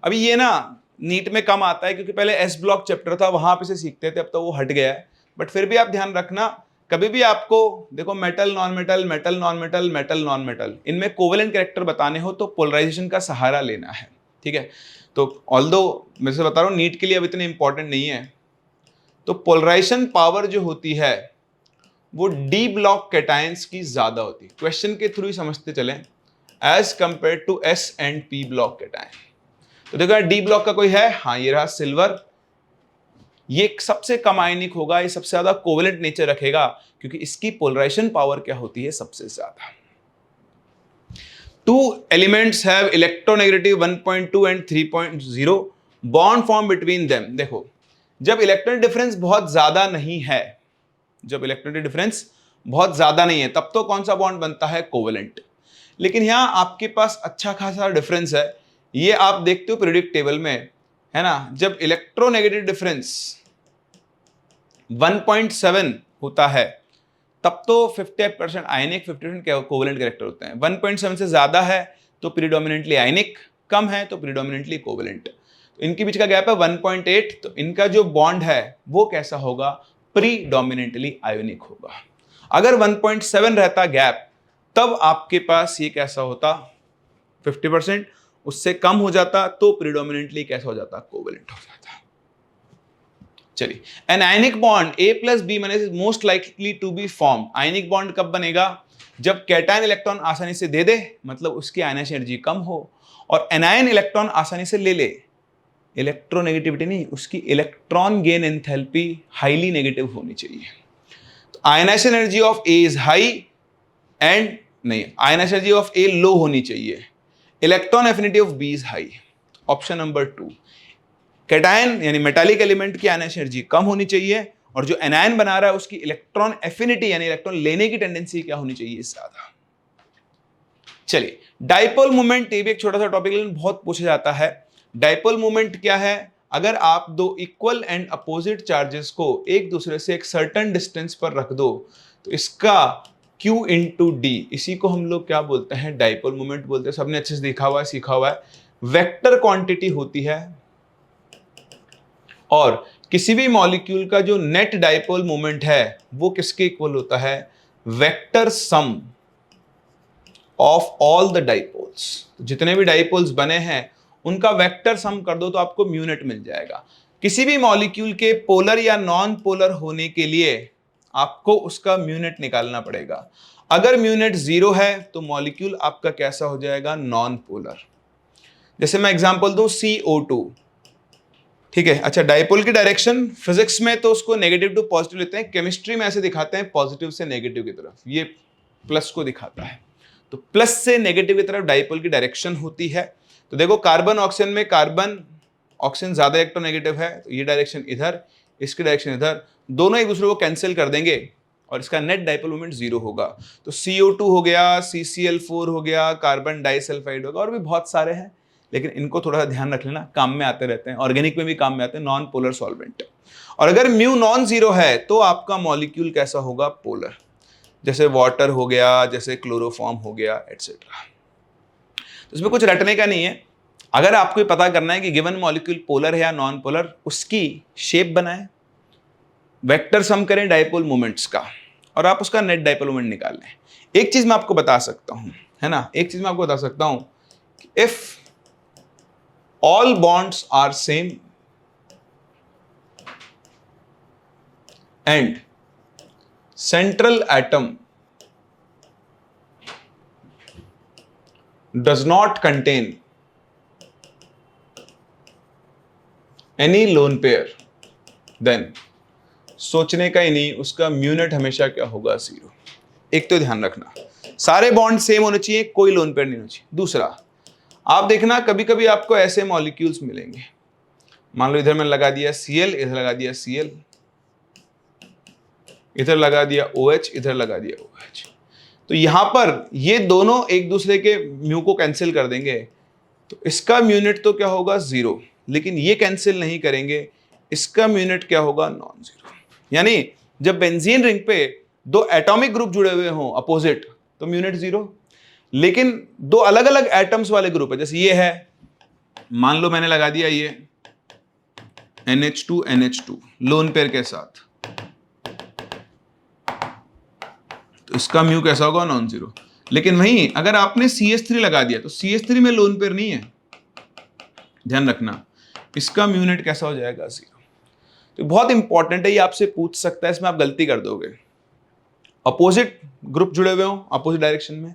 अभी ये ना नीट में कम आता है, क्योंकि पहले एस ब्लॉक चैप्टर था, वहां पे से सीखते थे, अब तो वो हट गया है। बट फिर भी आप ध्यान रखना, कभी भी आपको देखो metal non metal, metal non metal, metal non metal, इनमें कोवेलेंट कैरेक्टर बताने हो तो पोलराइजेशन का सहारा लेना है, ठीक है। तो ऑल्दो मैं से बता रहा हूँ नीट के लिए अब इतने इंपॉर्टेंट नहीं है, तो पोलराइजेशन पावर जो होती है वो डी ब्लॉक कैटायंस की ज्यादा होती है। क्वेश्चन के थ्रू ही समझते चलें, as compare to S and P block cation. तो देखो डी ब्लॉक का कोई है, हाँ ये रहा सिल्वर, ये सबसे कम आयनिक होगा, ये सबसे ज्यादा कोवेलेंट नेचर रखेगा क्योंकि इसकी पोलराइजेशन पावर क्या होती है सबसे ज्यादा। Two elements have electronegative 1.2 and 3.0 bond form between them. देखो जब इलेक्ट्रॉन डिफरेंस बहुत ज्यादा नहीं है, जब इलेक्ट्रॉन डिफरेंस बहुत ज्यादा नहीं है तब तो कौन सा बॉन्ड बनता है, कोवेलेंट। लेकिन यहां आपके पास अच्छा खासा डिफरेंस है, ये आप देखते हो पीरियोडिक टेबल में है ना, जब इलेक्ट्रोनेगेटिव डिफरेंस 1.7 होता है तब तो 50% आयनिक 50% कोवेलेंट कैरेक्टर होते हैं। 1.7 से ज्यादा है तो प्रीडोमिनेंटली आयनिक, कम है तो प्रीडोमिनेंटली कोवेलेंट। तो इनके बीच का गैप है 1.8, तो इनका जो बॉन्ड है वो कैसा होगा, प्रीडोमिनेंटली आयोनिक होगा। अगर 1.7 रहता गैप तब आपके पास ये कैसा होता 50%, उससे कम हो जाता तो प्रीडोमिनेंटली कैसा हो जाता, कोवेलेंट हो जाता। चलिए, an ionic bond A plus B minus is most likely to be form. Ionic bond कब बनेगा, जब कैटायन इलेक्ट्रॉन आसानी से दे दे, मतलब उसकी आयनाइजेशन एनर्जी कम हो, और एनायन इलेक्ट्रॉन आसानी से ले ले, इलेक्ट्रोनेगेटिविटी नहीं, उसकी electron gain enthalpy highly negative होनी चाहिए। तो ionisation energy of A is high and नहीं, ionisation energy of A low होनी चाहिए, electron affinity of B is high. Option number 2, cation यानी मेटालिक एलिमेंट की आयनाइजेशन एनर्जी कम होनी चाहिए और जो एनायन बना रहा है उसकी इलेक्ट्रॉन एफिनिटी यानी इलेक्ट्रॉन लेने की टेंडेंसी क्या होनी चाहिए, ज्यादा। चलिए, डाइपोल मोमेंट, ये भी एक छोटा सा टॉपिक लेकिन बहुत पूछा जाता है। डाइपोल मोमेंट क्या है, अगर आप दो इक्वल एंड अपोजिट चार्जेस को एक दूसरे से एक सर्टेन डिस्टेंस पर रख दो तो इसका Q इंटू डी, इसी को हम लोग क्या बोलते हैं, डाइपोल मोमेंट बोलते हैं। सबने अच्छे से देखा हुआ है, सीखा हुआ है। वेक्टर क्वांटिटी होती है और किसी भी मॉलिक्यूल का जो नेट डाइपोल मोमेंट है वो किसके इक्वल होता है, vector sum of all the dipoles. जितने भी डाइपोल्स बने हैं उनका वेक्टर सम कर दो तो आपको म्यूनेट मिल जाएगा। किसी भी मॉलिक्यूल के पोलर या नॉन पोलर होने के लिए आपको उसका म्यूनेट निकालना पड़ेगा। अगर म्यूनेट 0 है तो मॉलिक्यूल आपका कैसा हो जाएगा, नॉन पोलर। जैसे मैं एग्जांपल दूं CO2, ठीक है। अच्छा, डाइपोल की डायरेक्शन फिजिक्स में तो उसको नेगेटिव टू पॉजिटिव लेते हैं, केमिस्ट्री में ऐसे दिखाते हैं पॉजिटिव से नेगेटिव की तरफ, ये प्लस को दिखाता है। तो प्लस से नेगेटिव की तरफ डाइपोल की डायरेक्शन होती है। तो देखो कार्बन ऑक्सीजन में कार्बन ऑक्सीजन ज्यादा इलेक्ट्रोनेगेटिव है, तो ये डायरेक्शन इधर, इसकी डायरेक्शन इधर, दोनों एक दूसरे को कैंसिल कर देंगे और इसका नेट डाइपोल मोमेंट 0 होगा। तो CO2 हो गया, CCl4 हो गया, कार्बन डाइसल्फाइड होगा, और भी बहुत सारे हैं लेकिन इनको थोड़ा सा ध्यान रख लेना, काम में आते रहते हैं, ऑर्गेनिक में भी काम में आते हैं, नॉन पोलर सॉल्वेंट। और अगर म्यू नॉन 0 है तो आपका मॉलिक्यूल कैसा होगा, पोलर, जैसे वाटर हो गया, जैसे क्लोरोफॉर्म हो गया, एटसेट्रा। तो इसमें कुछ रटने का नहीं है। अगर आपको पता करना है कि गिवन मॉलिक्यूल पोलर है या नॉन पोलर, उसकी शेप बनाएं, वेक्टर सम करें डाइपोल मोमेंट्स का और आप उसका नेट डाइपोल मोमेंट निकाल लें। एक चीज मैं आपको बता सकता हूं, है ना, एक चीज मैं आपको बता सकता हूं कि if all bonds are same and central atom does not contain any lone pair, then सोचने का ही नहीं, उसका म्यूनेट हमेशा क्या होगा, 0। एक तो ध्यान रखना, सारे बॉन्ड सेम होने चाहिए, कोई लोन पेयर नहीं होना चाहिए। दूसरा, आप देखना कभी कभी आपको ऐसे मॉलिक्यूल्स मिलेंगे, मान लो इधर मैंने लगा दिया Cl, इधर लगा दिया Cl, इधर लगा दिया OH, इधर लगा दिया OH। तो यहां पर ये दोनों एक दूसरे के म्यू को कैंसिल कर देंगे, तो इसका म्यूनेट तो क्या होगा, 0, लेकिन ये कैंसिल नहीं करेंगे, इसका म्यूनेट क्या होगा, नॉन 0। यानी जब बेंजीन रिंग पे दो एटॉमिक ग्रुप जुड़े हुए हों अपोजिट तो म्यूनेट 0, लेकिन दो अलग अलग एटम्स वाले ग्रुप है, जैसे ये है, मान लो मैंने लगा दिया ये NH2 NH2 लोन पेयर के साथ, तो इसका म्यू कैसा होगा, नॉन 0। लेकिन वहीं अगर आपने CH3 लगा दिया तो CH3 में लोन पेयर नहीं है, ध्यान रखना, इसका म्यूनेट कैसा हो जाएगा, 0। तो बहुत इंपॉर्टेंट है, ये आपसे पूछ सकता है, इसमें आप गलती कर दोगे। अपोजिट ग्रुप जुड़े हुए हो अपोजिट डायरेक्शन में,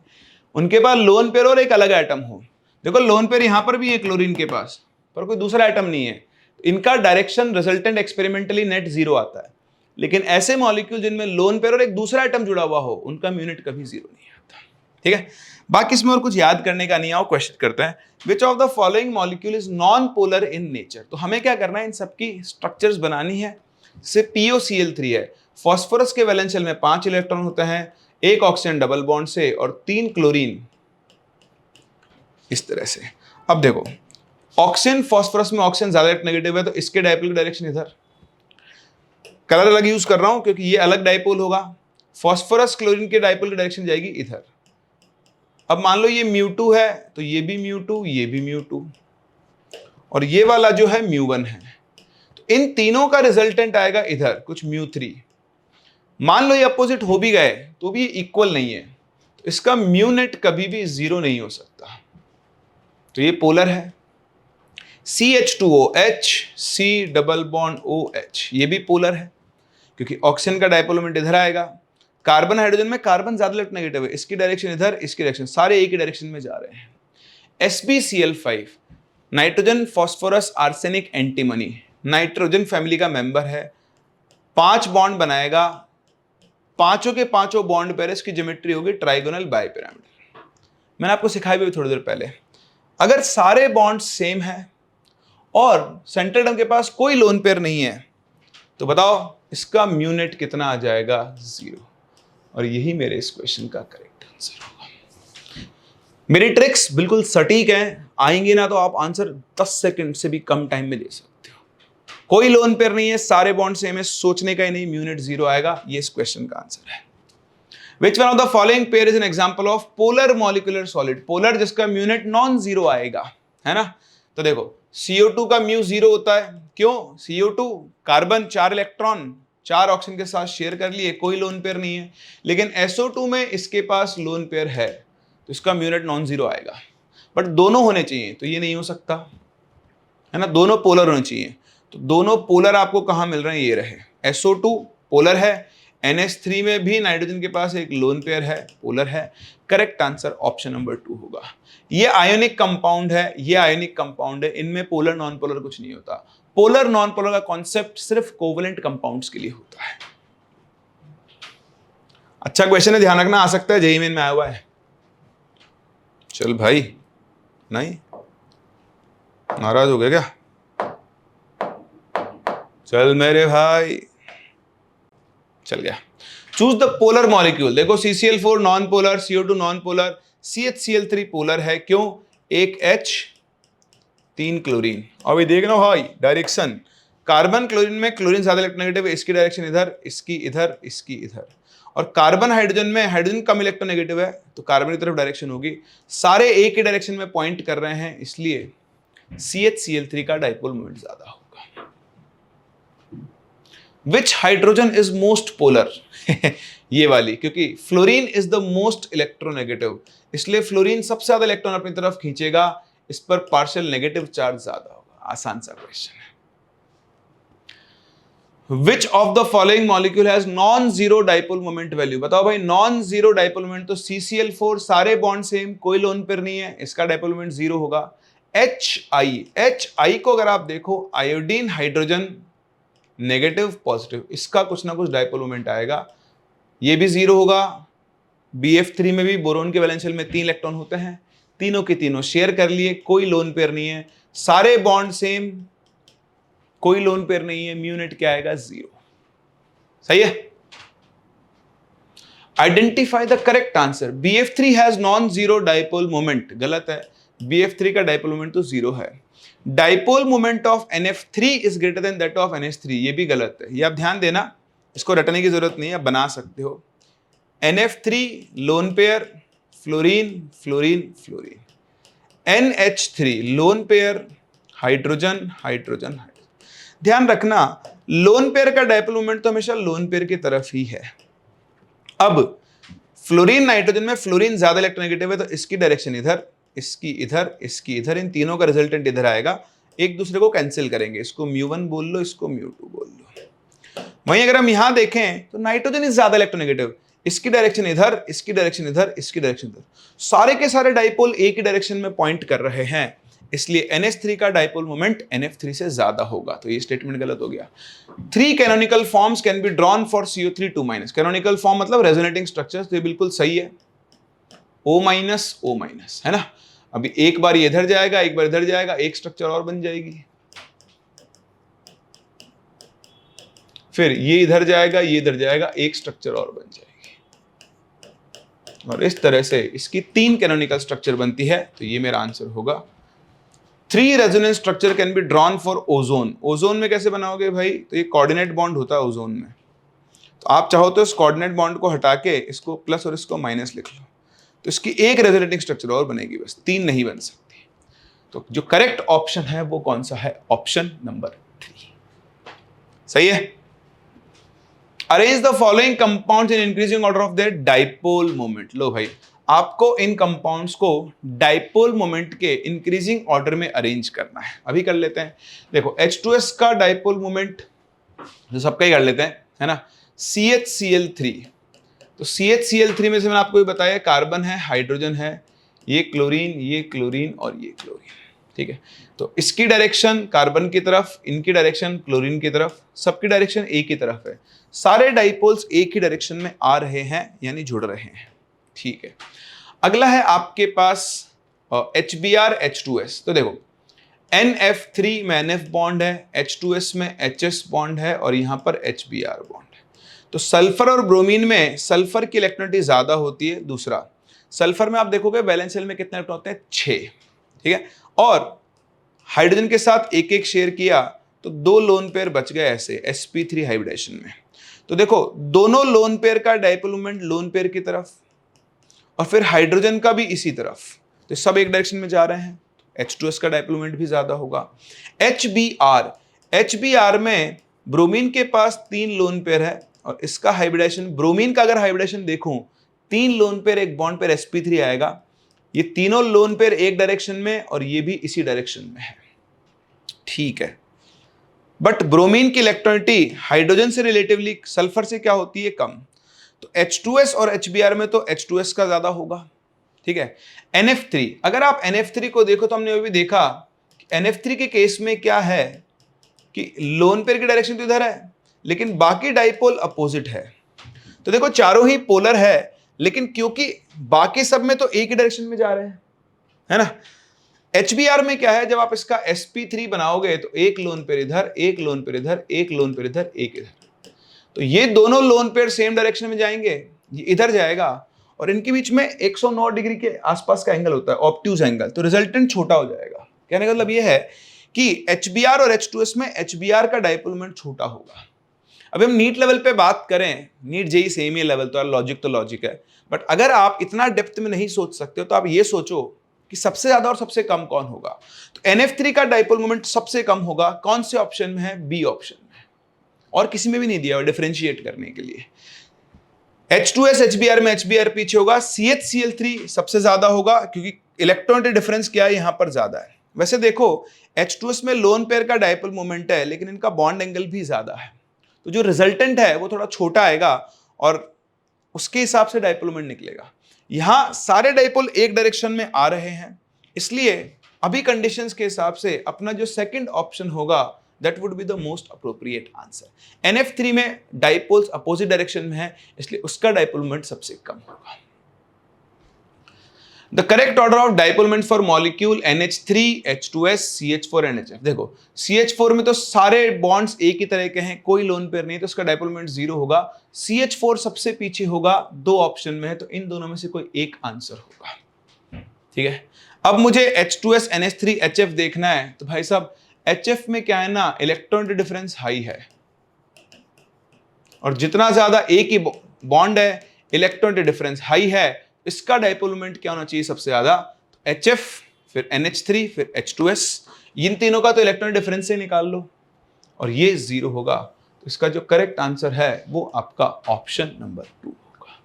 उनके पास लोन पेयर और एक अलग एटम हो। देखो लोन पेयर यहां पर भी है क्लोरीन के पास, पर कोई दूसरा एटम नहीं है, इनका direction resultant experimentally net zero आता है। लेकिन ऐसे मॉलिक्यूल जिनमें लोन पेयर और एक दूसरा एटम जुड़ा हुआ हो, उनका म्यूनिट कभी जीरो नहीं आता। ठीक है, बाकी इसमें और कुछ याद करने का नहीं है। क्वेश्चन करते हैं, विच of the following molecule is non polar in nature. तो हमें क्या करना है, इन सबकी स्ट्रक्चर्स बनानी है। जैसे POCl3 है, फास्फोरस के वैलेंस शेल में 5 इलेक्ट्रॉन होते हैं, एक ऑक्सीजन डबल बॉन्ड से और 3 क्लोरीन, इस तरह से। अब देखो ऑक्सीजन फास्फोरस में ऑक्सीजन ज्यादा नेगेटिव है, तो इसके डायपोल की डायरेक्शन इधर। कलर अलग यूज कर रहा हूं क्योंकि ये अलग डायपोल होगा। फास्फोरस क्लोरीन के डायपोल की डायरेक्शन जाएगी इधर। अब मान लो ये μ2 है, तो ये भी μ2, ये भी μ2, और ये वाला जो है μ1 है। तो इन तीनों का रिजल्टेंट आएगा इधर कुछ μ3। मान लो ये अपोजिट हो भी गए तो भी इक्वल नहीं है, तो इसका म्यूनेट कभी भी जीरो नहीं हो सकता। तो ये पोलर है। CH2OH, C double bond OH, ये भी पोलर है क्योंकि ऑक्सीजन का डायपोल मोमेंट इधर आएगा। कार्बन हाइड्रोजन में कार्बन ज्यादा इलेक्ट्रोनेगेटिव है, इसकी डायरेक्शन इधर, इसकी डायरेक्शन, सारे एक ही डायरेक्शन में जा रहे हैं। SbCl5 nitrogen phosphorus arsenic antimony, nitrogen family का मेंबर है, 5 बॉन्ड बनाएगा, पांचों के पांचों बॉन्ड पेयर, इसकी ज्योमेट्री होगी ट्राइगोनल बाइपिरामिडल। मैंने आपको सिखाई भी थोड़ी देर पहले। अगर सारे बॉन्ड सेम है और सेंट्रल एटम के पास कोई लोन पेयर नहीं है, तो बताओ इसका म्यूनेट कितना आ जाएगा, जीरो। और यही मेरे इस क्वेश्चन का करेक्ट आंसर होगा। मेरी ट्रिक्स बिल्कुल सटीक हैं, आएंगी ना तो आप आंसर 10 सेकंड से भी कम टाइम में दे सकते हो। कोई लोन पेयर नहीं है, सारे बॉन्ड सेम है, सोचने का ही नहीं, म्यूनेट जीरो आएगा। ये इस क्वेश्चन का आंसर है। Which one of the following pair is an example of polar molecular solid. Polar जिसका म्यूनेट नॉन जीरो आएगा, है ना। तो देखो CO2 का म्यू जीरो होता है, क्यों? CO2 कार्बन 4 इलेक्ट्रॉन 4 ऑक्सीजन के साथ शेयर कर लिए, कोई लोन पेयर नहीं है। लेकिन SO2 में इसके पास लोन पेयर है, तो इसका म्यूनेट नॉन जीरो आएगा। बट दोनों होने चाहिए, तो ये नहीं हो सकता, है ना। दोनों पोलर होने चाहिए, तो दोनों पोलर आपको कहां मिल रहे हैं, ये रहे। SO2 पोलर है, NH3 में भी नाइट्रोजन के पास एक लोन पेयर है, पोलर है। करेक्ट आंसर ऑप्शन नंबर 2 होगा। ये आयोनिक कंपाउंड है, ये आयोनिक कंपाउंड है, इनमें पोलर नॉन पोलर कुछ नहीं होता। पोलर नॉन पोलर का कॉन्सेप्ट सिर्फ कोवेलेंट कंपाउंड्स के लिए होता है। अच्छा क्वेश्चन है, ध्यान रखना, आ सकता है जेईई मेन में आया हुआ है। चल भाई, नहीं नाराज हो गया क्या? चल मेरे भाई, चल गया। Choose the polar molecule. देखो CCl4 non polar, CO2 non polar, CHCl3 polar है, क्यों? एक H 3 क्लोरीन। अभी देखना भाई डायरेक्शन, कार्बन क्लोरीन में क्लोरीन ज्यादा इलेक्ट्रोनेगेटिव है, इसकी डायरेक्शन इधर, इसकी इधर, इसकी इधर। और कार्बन हाइड्रोजन में हाइड्रोजन कम इलेक्ट्रोनेगेटिव है, तो कार्बन की तरफ डायरेक्शन होगी। सारे एक ही डायरेक्शन में पॉइंट कर रहे हैं, इसलिए CHCl3 का डाइपोल मोमेंट ज्यादा होगा। विच हाइड्रोजन इज मोस्ट पोलर? ये वाली, क्योंकि fluorine is the most electronegative, इसलिए फ्लोरीन सबसे ज्यादा इलेक्ट्रॉन अपनी तरफ खींचेगा, इस पर पार्शियल नेगेटिव चार्ज ज्यादा होगा। आसान सा क्वेश्चन है। विच of the following molecule has non zero dipole moment value? बताओ भाई, नॉन जीरो डाइपोल मोमेंट तो CCl4, सारे बॉन्ड सेम, कोई लोन पेयर नहीं है, इसका डाइपोल मोमेंट जीरो होगा। HI को अगर आप देखो, आयोडीन हाइड्रोजन नेगेटिव पॉजिटिव, इसका कुछ ना कुछ डाइपोल मोमेंट आएगा, ये भी जीरो होगा। BF3 में भी बोरोन के वैलेंस शेल में 3 इलेक्ट्रॉन होते हैं, तीनों के तीनों शेयर कर लिए, कोई लोन पेयर नहीं है, सारे बॉन्ड सेम, कोई लोन पेयर नहीं है, म्यूनेट क्या आएगा? जीरो। सही है। Identify the correct answer. BF3 has non zero dipole moment, गलत है। BF3 का डाइपोल मोमेंट तो जीरो है। Dipole moment of NF3 is greater than that of NH3, ये भी गलत है। ये आप ध्यान देना, इसको रटने की जरूरत नहीं है, आप बना सकते हो। NF3 lone pair, fluorine fluorine fluorine. NH3 lone pair, hydrogen hydrogen hydrogen. ध्यान रखना, लोन पेयर का डाइपोल मोमेंट तो हमेशा लोन पेयर की तरफ ही है। अब फ्लोरीन नाइट्रोजन में फ्लोरीन ज्यादा इलेक्ट्रोनेगेटिव है, तो इसकी डायरेक्शन इधर, इसकी इधर, इसकी इधर, इन तीनों का रिजल्टेंट इधर आएगा, एक दूसरे को कैंसिल करेंगे। इसको μ1 बोल लो, इसको μ2 बोल लो। वहीं अगर हम यहां देखें तो नाइट्रोजन इज ज्यादा इलेक्ट्रोनेगेटिव, इसकी डायरेक्शन इधर, इसकी डायरेक्शन इधर, इसकी डायरेक्शन इधर, सारे के सारे डाइपोल एक ही डायरेक्शन में पॉइंट कर रहे हैं, इसलिए NH3 का डाइपोल मोमेंट NF3 से ज्यादा होगा। तो ये स्टेटमेंट गलत हो गया। 3 canonical forms can be drawn for CO3 2-। Canonical form मतलब रेजोनेटिंग स्ट्रक्चर्स, तो ये बिल्कुल सही है, O-, O-, है ना। अभी एक बार ये इधर जाएगा, एक बार इधर जाएगा, एक स्ट्रक्चर और बन जाएगी, फिर ये इधर जाएगा, ये इधर जाएगा, एक स्ट्रक्चर और बन जाएगी, और इस तरह से इसकी 3 कैनोनिकल स्ट्रक्चर बनती है। तो ये मेरा आंसर होगा। 3 resonance structure can be drawn for ozone. Ozone में कैसे बनाओगे भाई, तो ये कोऑर्डिनेट बॉन्ड होता है ओजोन में, तो आप चाहो तो इस कोऑर्डिनेट बॉन्ड को हटा के इसको प्लस और इसको माइनस लिख लो, तो इसकी एक रेजोनेटिंग स्ट्रक्चर और बनेगी, बस 3 नहीं बन सकती। तो जो करेक्ट ऑप्शन है वो कौन सा है, ऑप्शन नंबर 3 सही है। Arrange the following compounds in increasing order of their dipole moment. लो भाई, आपको इन कंपाउंड्स को डाइपोल मोमेंट के इंक्रीजिंग ऑर्डर में अरेंज करना है। अभी कर लेते हैं। देखो H2S का डाइपोल मोमेंट जो सबका ही कर लेते हैं, है ना, CHCl3। तो CHCl3 में से मैंने आपको ये बताया, कार्बन है, हाइड्रोजन है, ये क्लोरीन और ये क्लोरीन, ठीक है। तो इसकी डायरेक्शन कार्बन की तरफ, इनकी डायरेक्शन क्लोरीन की तरफ, सबकी डायरेक्शन एक ही तरफ है, सारे डाइपोल्स एक ही डायरेक्शन में आ रहे हैं, यानी जुड़ रहे हैं, ठीक है। अगला है आपके पास HBr H2S। तो देखो NF3 में NF बॉन्ड है, H2S में HS बॉन्ड है, और यहां पर HBr बॉन्ड है। तो सल्फर और ब्रोमीन में सल्फर की इलेक्ट्रॉनिटी ज्यादा होती है। दूसरा, सल्फर में आप देखोगे वैलेंस शेल में कितने इलेक्ट्रॉन होते हैं, 6, ठीक है। और हाइड्रोजन के साथ एक एक शेयर किया तो 2 लोन पेयर बच गए ऐसे sp3 हाइब्रिडेशन में। तो देखो दोनों लोन पेयर का डाइपोल मोमेंट लोन पेयर की तरफ, और फिर हाइड्रोजन का भी इसी तरफ, तो सब एक डायरेक्शन में जा रहे हैं, H2S का डाइपोल मोमेंट भी ज्यादा होगा। HBr में ब्रोमीन के पास 3 लोन पेयर है, और इसका हाइब्रिडेशन, ब्रोमीन का अगर हाइब्रिडेशन देखूं, 3 लोन पेयर एक बॉन्ड पेयर sp3 आएगा, ये तीनों लोन पेयर एक डायरेक्शन में और ये भी इसी डायरेक्शन में है, ठीक है। बट ब्रोमीन की इलेक्ट्रॉनिटी हाइड्रोजन से रिलेटिवली सल्फर से क्या होती है, कम। तो H2S और HBr में तो H2S का ज्यादा होगा, ठीक है। NF3, अगर आप NF3 को देखो तो हमने अभी देखा NF3 के केस में क्या है कि लोन पेयर की डायरेक्शन तो इधर है, लेकिन बाकी डाइपोल अपोजिट है। तो देखो चारों ही पोलर है, लेकिन क्योंकि बाकी सब में तो एक ही डायरेक्शन में जा रहे हैं, है ना। HBr में क्या है, जब आप इसका sp3 बनाओगे तो एक लोन पेयर इधर, एक लोन पेयर इधर, एक लोन पेयर इधर, एक इधर, तो ये दोनों लोन पेयर सेम डायरेक्शन में जाएंगे, ये इधर जाएगा, और इनके बीच में 109 डिग्री के आसपास का एंगल होता है, ऑब्ट्यूज एंगल, तो रिजल्टेंट छोटा हो जाएगा। कहने का मतलब ये है कि HBr और H2S में HBr का डाइपोल मोमेंट छोटा होगा। अभी हम नीट लेवल पे बात करें, नीट जेई सेम ही लेवल, तो लॉजिक है, बट अगर आप इतना डेप्थ में नहीं सोच सकते हो तो आप ये सोचो कि सबसे ज्यादा और सबसे कम कौन होगा। तो NF3 का डाइपोल मोमेंट सबसे कम होगा, कौन से ऑप्शन में है, बी ऑप्शन में, और किसी में भी नहीं दिया डिफरेंशिएट करने के लिए। H2S HBr में HBr पीछे होगा, CHCl3 सबसे ज्यादा होगा, क्योंकि इलेक्ट्रॉन डिफरेंस क्या है, यहां पर ज्यादा है। वैसे देखो H2S में लोन पेयर का डाइपोल मोमेंट है, लेकिन इनका बॉन्ड एंगल भी ज्यादा है, तो जो रिजल्टेंट है वो थोड़ा छोटा आएगा, और उसके हिसाब से डाइपोल मोमेंट निकलेगा। यहां सारे डाइपोल एक डायरेक्शन में आ रहे हैं, इसलिए अभी कंडीशंस के हिसाब से अपना जो सेकंड ऑप्शन होगा that would be the most appropriate answer. NF3 में डाइपोल्स अपोजिट डायरेक्शन में है, इसलिए उसका डाइपोल मोमेंट सबसे कम होगा। The correct order of dipole moment for molecule NH3 H2S CH4 NHF। देखो CH4 में तो सारे बॉन्ड्स एक ही तरह के हैं, कोई लोन पेयर नहीं, तो उसका डाइपोल मोमेंट 0 होगा। CH4 सबसे पीछे होगा, 2 ऑप्शन में है, तो इन दोनों में से कोई एक आंसर होगा, ठीक है। अब मुझे H2S NH3 HF देखना है, तो भाई साहब HF में क्या है ना, इलेक्ट्रॉन डिफरेंस हाई है, और जितना ज्यादा एक ही बॉन्ड है, इलेक्ट्रॉन डिफरेंस हाई है, इसका डाइपोल मोमेंट क्या होना चाहिए सबसे ज्यादा, तो HF, फिर NH3, फिर H2S, इन तीनों का तो इलेक्ट्रॉन डिफरेंस से निकाल लो, और ये 0 होगा। तो इसका जो करेक्ट आंसर है वो आपका ऑप्शन नंबर 2 होगा।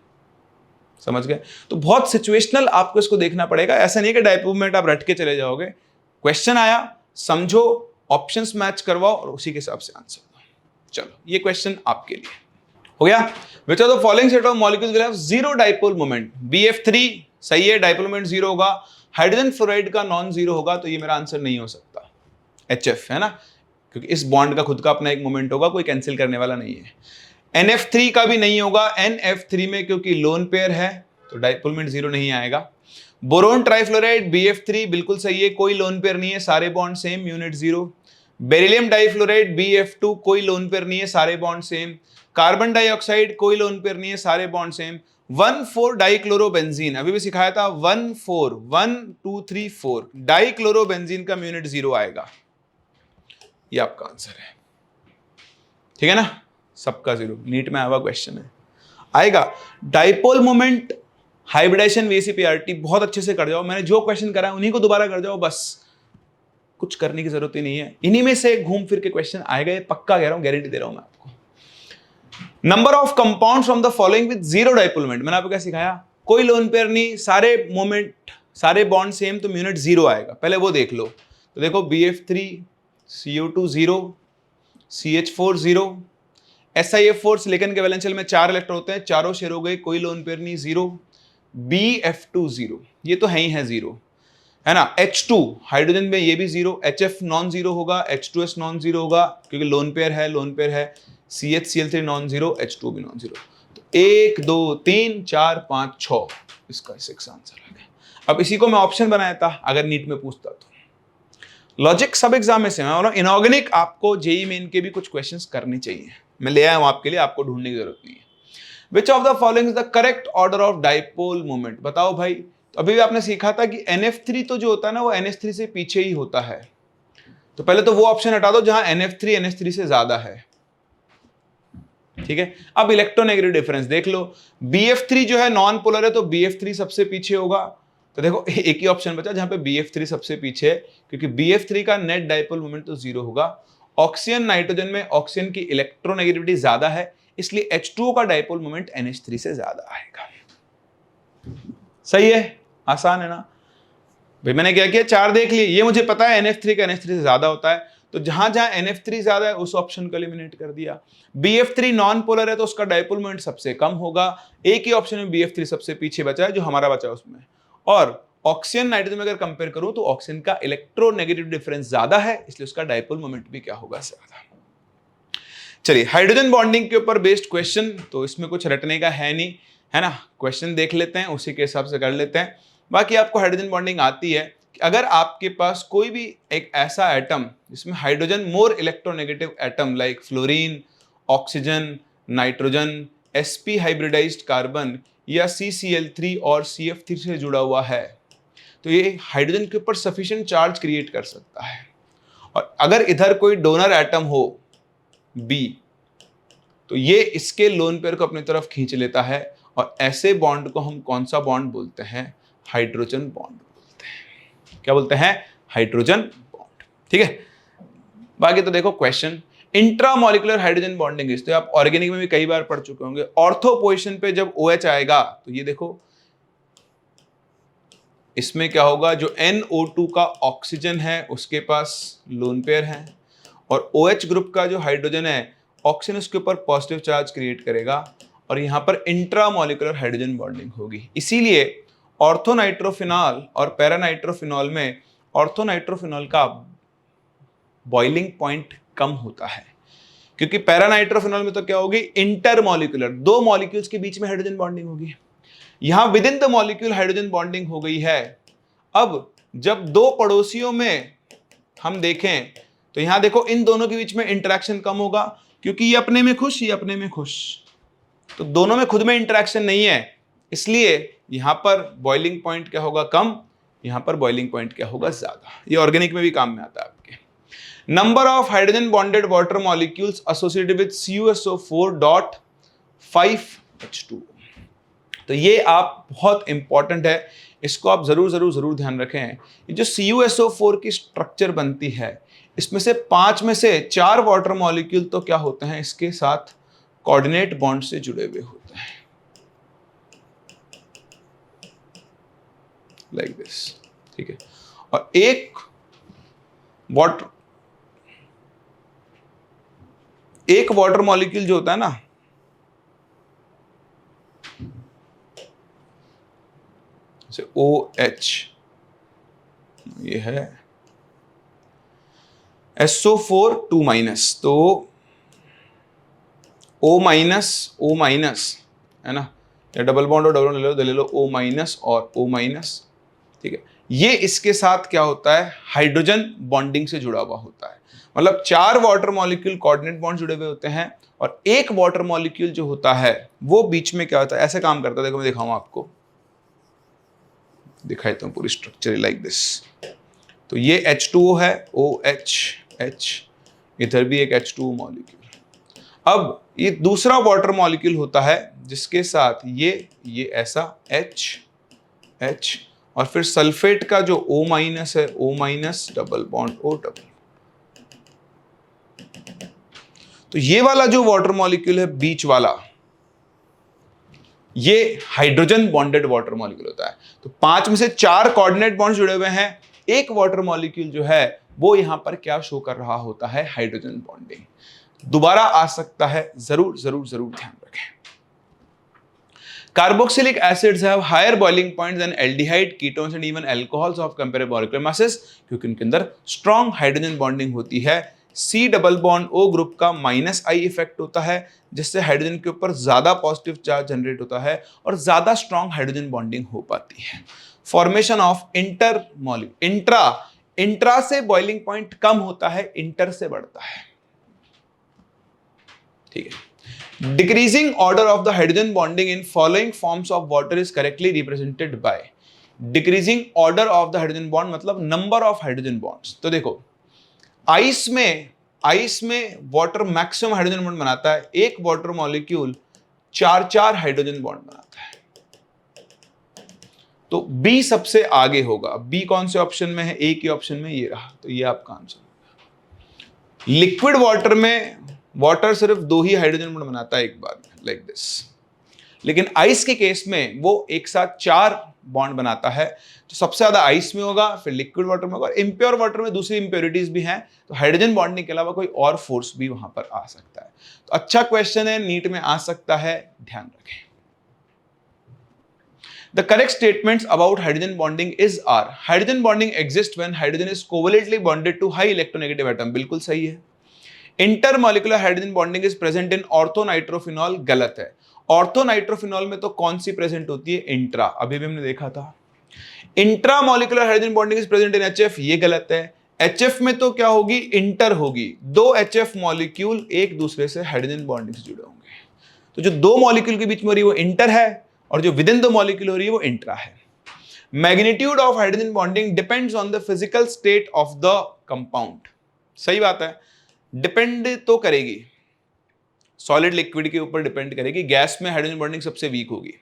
समझ गए। तो बहुत सिचुएशनल आपको इसको देखना पड़ेगा, ऐसा नहीं कि डाइपोल मोमेंट आप रट के चले जाओगे। क्वेश्चन आया, समझो, ऑप्शंस मैच करवाओ और उसी के हिसाब से आंसर दो। चलो ये क्वेश्चन आपके लिए हो गया। विच of the following set of molecules will have zero dipole moment? BF3 सही है, डाइपोल मोमेंट जीरो होगा। हाइड्रोजन फ्लोराइड का नॉन जीरो होगा, तो ये मेरा आंसर नहीं हो सकता। HF है ना, क्योंकि इस बॉन्ड का खुद का अपना एक मोमेंट होगा, कोई कैंसिल करने वाला नहीं है। NF3 का भी नहीं होगा, NF3 में क्योंकि लोन पेयर है तो डाइपोल मोमेंट जीरो नहीं आएगा। बोरोन ट्राइफ्लोराइड BF3 बिल्कुल सही है, कोई लोन पेयर नहीं है, सारे bond same, unit zero. Beryllium difluoride BF2 कोई लोन पेयर नहीं है, सारे बॉन्ड सेम। कार्बन डाइऑक्साइड कोई लोन पेयर नहीं है, सारे बॉन्ड सेम। 1,4 डाइक्लोरोबेंजीन अभी भी सिखाया था, 1,4 1 2 3 4 डाइक्लोरोबेंजीन का यूनिट जीरो आएगा। ये आपका आंसर है, ठीक है ना, सबका जीरो। नीट में आया हुआ क्वेश्चन है, आएगा। डाइपोल मोमेंट हाइब्रिडाइजेशन VSEPRT बहुत अच्छे से कर जाओ, मैंने जो क्वेश्चन करा है उन्हीं को दोबारा कर जाओ, बस कुछ करने की जरूरत ही नहीं है, इन्हीं में से घूम फिर के क्वेश्चन आएगा, ये पक्का कह रहा हूं, गारंटी दे रहा हूं मैं आपको। Number of compounds from the following with zero dipole moment, मैंने आपको क्या सिखाया, कोई लोन पेयर नहीं, सारे मोमेंट सारे बॉन्ड सेम, तो यूनिट जीरो आएगा, पहले वो देख लो। तो देखो BF3 CO2 zero, CH4 zero, SiF4 silicon के वैलेंशियल में 4 इलेक्ट्रॉन होते हैं, चारों शेयर हो गए, कोई लोन पेयर नहीं, जीरो। BF2 जीरो, ये तो है ही है जीरो, है ना। H2 हाइड्रोजन में ये भी जीरो, HF नॉन जीरो होगा, H2S नॉन जीरो होगा क्योंकि लोन पेयर है। CH Cl3 non zero, H2 भी नॉन जीरो। तो 1 2 3 4 5 6 इसका 6 आंसर आ गया। अब इसी को मैं ऑप्शन बनाया था अगर नीट में पूछता तो। लॉजिक सब एग्जाम में से मैं बोला, इनऑर्गेनिक आपको जेई मेन के भी कुछ क्वेश्चंस करने चाहिए, मैं ले आया हूं आपके लिए, आपको ढूंढने की जरूरत नहीं है। विच of the following is the correct order of dipole moment, बताओ भाई। तो अभी भी आपने सीखा था कि NF3 तो जो होता है ना वो NH3 से पीछे ही होता है, तो पहले तो वो ऑप्शन हटा दो जहां NF3 NH3 से ज्यादा है, ठीक है। अब इलेक्ट्रोनेगेटिव डिफरेंस देख लो, BF3 जो है नॉन पोलर है तो BF3 सबसे पीछे होगा, तो देखो एक ही ऑप्शन बचा जहां पे BF3 सबसे पीछे है, क्योंकि BF3 का नेट डाइपोल मोमेंट तो जीरो होगा। ऑक्सीजन नाइट्रोजन में ऑक्सीजन की इलेक्ट्रोनेगेटिविटी ज्यादा है, इसलिए H2O का डाइपोल मोमेंट NH3 से ज्यादा आएगा। सही है, आसान है ना भाई। मैंने क्या किया, 4 देख लिए, ये मुझे पता है NF3 का NH3 से ज्यादा होता है, तो जहां जहां NF3 ज्यादा है उस ऑप्शन को एलिमिनेट कर दिया। BF3 नॉन पोलर है तो उसका डाइपोल मोमेंट सबसे कम होगा, एक ही ऑप्शन में BF3 सबसे पीछे बचा है जो हमारा बचा है उसमें। और ऑक्सीजन नाइट्रोजन में अगर कंपेयर करूं तो ऑक्सीजन का इलेक्ट्रोनेगेटिव डिफरेंस ज्यादा है, इसलिए उसका डाइपोल मोमेंट भी क्या होगा, ज्यादा। चलिए, हाइड्रोजन बॉन्डिंग के ऊपर बेस्ड क्वेश्चन, तो इसमें कुछ रटने का है नहीं, है ना। क्वेश्चन देख लेते हैं, उसी के हिसाब से कर लेते हैं। बाकी आपको हाइड्रोजन बॉन्डिंग आती है कि अगर आपके पास कोई भी एक ऐसा एटम जिसमें hydrogen more electronegative atom like fluorine, oxygen, nitrogen, sp hybridised carbon या CCl3 और CF3 से जुड़ा हुआ है, तो ये हाइड्रोजन के ऊपर सफिशिएंट चार्ज क्रिएट कर सकता है। और अगर इधर कोई डोनर एटम हो B, तो ये इसके लोन पेयर को अपनी तरफ खींच लेता है, और ऐसे बॉन्ड को हम कौन सा बॉन्ड बोलते हैं, हाइड्रोजन बॉन्ड बोलते हैं। क्या बोलते हैं, हाइड्रोजन बॉन्ड, ठीक है। बाकी तो देखो question, intramolecular hydrogen bonding is, तो आप ऑर्गेनिक में भी कई बार पढ़ चुके होंगे। ऑर्थो पोजीशन पे जब OH आएगा तो ये देखो इसमें क्या होगा, जो NO2 का ऑक्सीजन है उसके पास लोन पेयर है, और OH ग्रुप का जो हाइड्रोजन है ऑक्सीजन उसके ऊपर पॉजिटिव चार्ज क्रिएट करेगा, और यहां पर इंट्रामोलिकुलर हाइड्रोजन बॉन्डिंग होगी। इसीलिए ऑर्थोनाइट्रोफिनॉल और पैरानाइट्रोफिनॉल में ऑर्थोनाइट्रोफिनॉल का बॉइलिंग पॉइंट कम होता है, क्योंकि पैरानाइट्रोफिनॉल में तो क्या होगी, इंटरमोलिकुलर, दो मॉलिक्यूल्स के बीच में हाइड्रोजन बॉन्डिंग होगी। यहां with in the molecule hydrogen bonding हो गई है। अब जब दो पड़ोसियों में हम देखें तो यहां देखो इन दोनों के बीच में इंटरेक्शन कम होगा, क्योंकि ये अपने में खुश, ये अपने में खुश, तो दोनों में खुद में इंटरेक्शन नहीं है, इसलिए यहां पर बॉइलिंग पॉइंट क्या होगा, कम, यहां पर बॉइलिंग पॉइंट क्या होगा, ज्यादा। ये ऑर्गेनिक में भी काम में आता है आपके। Number of hydrogen bonded water molecules associated with CuSO4.5H2। तो ये आप बहुत इंपॉर्टेंट है, इसको आप जरूर ध्यान रखें। ये जो CuSO4 की स्ट्रक्चर बनती है, इसमें से 5 में से 4 वाटर मॉलिक्यूल तो क्या होते हैं, इसके साथ कोऑर्डिनेट बॉन्ड से जुड़े हुए होते हैं, लाइक दिस, ठीक है। और एक वाटर एक वाटर मॉलिक्यूल जो होता है ना, जैसे OH, ये है SO4 2-, तो O- है ना, या डबल बॉन्ड और डबल बॉन्ड ले लो O- और O-, ठीक है। ये इसके साथ क्या होता है, हाइड्रोजन बॉन्डिंग से जुड़ा हुआ होता है। मतलब 4 वाटर मॉलिक्यूल कोऑर्डिनेट बॉन्ड जुड़े हुए होते हैं और एक वाटर मॉलिक्यूल जो होता है वो बीच में क्या होता है, ऐसे काम करता है। देखो मैं दिखाऊं आपको, दिखाई तो पूरी स्ट्रक्चर लाइक दिस। तो ये H2O है, OH, इधर भी एक H2O मॉलिक्यूल। अब ये दूसरा वाटर मॉलिक्यूल होता है जिसके साथ ये ऐसा H, और फिर सल्फेट का जो O- है, O- double bond O double. तो ये वाला जो वाटर मॉलिक्यूल है बीच वाला, ये हाइड्रोजन बॉन्डेड वाटर मॉलिक्यूल होता है। तो 5 में से 4 कोऑर्डिनेट बॉन्ड जुड़े हुए हैं, एक वाटर मॉलिक्यूल जो है वो यहां पर क्या शो कर रहा होता है, हाइड्रोजन बॉन्डिंग। दोबारा आ सकता है, जरूर जरूर जरूर ध्यान रखें। Carboxylic acids have higher boiling points than aldehyde, ketones and even alcohols of comparable molecular masses, क्योंकि उनके अंदर strong हाइड्रोजन बॉन्डिंग होती है। C double bond O group का -I इफेक्ट होता है, जिससे हाइड्रोजन के ऊपर ज्यादा पॉजिटिव चार्ज जनरेट होता है और ज्यादा स्ट्रॉन्ग हाइड्रोजन बॉन्डिंग हो पाती है। फॉर्मेशन ऑफ इंट्रा से बॉइलिंग पॉइंट कम होता है, इंटर से बढ़ता है, ठीक है। Decreasing order of the hydrogen bonding in following forms of water is correctly represented by decreasing order of the hydrogen bond, मतलब number of hydrogen bonds। तो देखो आइस में वाटर मैक्सिमम हाइड्रोजन बॉन्ड बनाता है, एक वाटर मॉलिक्यूल 4 हाइड्रोजन बॉन्ड बनाता है। तो बी सबसे आगे होगा। बी कौन से ऑप्शन में है, ए के ऑप्शन में ये रहा, तो ये आपका आंसर। लिक्विड वाटर में वाटर सिर्फ 2 ही हाइड्रोजन बॉन्ड बनाता है एक बार में, लाइक दिस। लेकिन आइस के केस में वो एक साथ 4 बॉन्ड बनाता है। तो सबसे ज्यादा आइस में होगा, फिर लिक्विड वाटर में होगा, और इम्प्योर वाटर में दूसरी इम्प्योरिटीज भी हैं। तो हाइड्रोजन बॉन्डिंग के अलावा कोई और फोर्स भी वहां पर आ सकता है। तो अच्छा क्वेश्चन है, नीट में आ सकता है, ध्यान रखें। The correct statements about hydrogen bonding are hydrogen bonding exists when hydrogen is covalently bonded to high electronegative atom, बिल्कुल सही है। Intermolecular hydrogen bonding is present in orthonitrophenol, गलत है। ऑर्थोनाइट्रोफिनॉल में तो कौन सी प्रेजेंट होती है, इंट्रा, अभी भी हमने देखा था। Intramolecular hydrogen bonding is present in HF, ये गलत है। HF में तो क्या होगी, इंटर होगी, 2 HF मॉलिक्यूल एक दूसरे से हाइड्रोजन बॉन्डिंग से जुड़े होंगे। तो जो 2 मॉलिक्यूल के बीच में हो रही है वो इंटर है, और जो विद इन द मॉलिक्यूल हो रही है वो इंट्रा है। Magnitude of hydrogen bonding depends on the physical state of the compound, सही बात है। डिपेंड तो करेगी, सॉलिड लिक्विड के ऊपर डिपेंड करेगी। गैस में हाइड्रोजन बॉन्डिंग सबसे वीक होगी।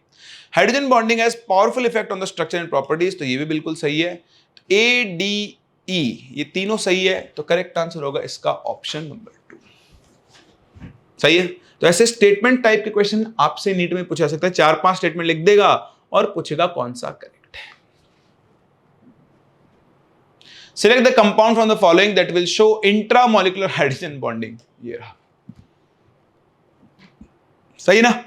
Hydrogen bonding has powerful effect on the structure and properties, तो ये भी बिल्कुल सही है। ADE ये तीनों सही है, तो करेक्ट आंसर होगा इसका ऑप्शन नंबर 2, सही है। तो ऐसे स्टेटमेंट टाइप के क्वेश्चन आपसे नीट में पूछा सकता है। 4-5 स्टेटमेंट लिख देगा और पूछेगा कौन सा करेक्ट है। Select the compound from the following that will show intramolecular hydrogen bonding, ये रहा, सही ना।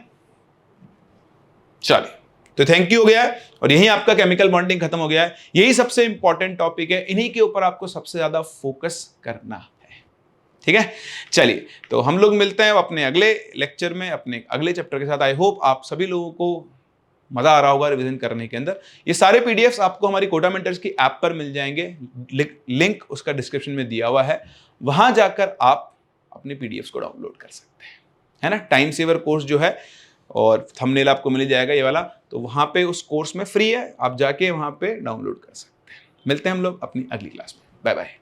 चलिए, तो थैंक यू हो गया है, और यही आपका केमिकल बॉन्डिंग खत्म हो गया है। यही सबसे इंपॉर्टेंट टॉपिक है, इन्हीं के ऊपर आपको सबसे ज्यादा फोकस करना है, ठीक है। चलिए, तो हम लोग मिलते हैं अपने अगले लेक्चर में, अपने अगले चैप्टर के साथ। आई होप आप सभी लोगों को मजा आ रहा होगा रिवीजन करने के अंदर। ये सारे पीडीएफ्स आपको हमारी कोटा मेंटर्स की ऐप पर मिल जाएंगे, लिंक उसका डिस्क्रिप्शन में दिया हुआ है, वहां जाकर आप अपने पीडीएफ्स को डाउनलोड कर सकते हैं, है ना। टाइम सेवर कोर्स जो है, और थंबनेल आपको मिल जाएगा ये वाला, तो वहां पे उस कोर्स में फ्री है, आप जाके वहां पे डाउनलोड कर सकते हैं। मिलते हैं हम लोग अपनी अगली क्लास में, बाय बाय।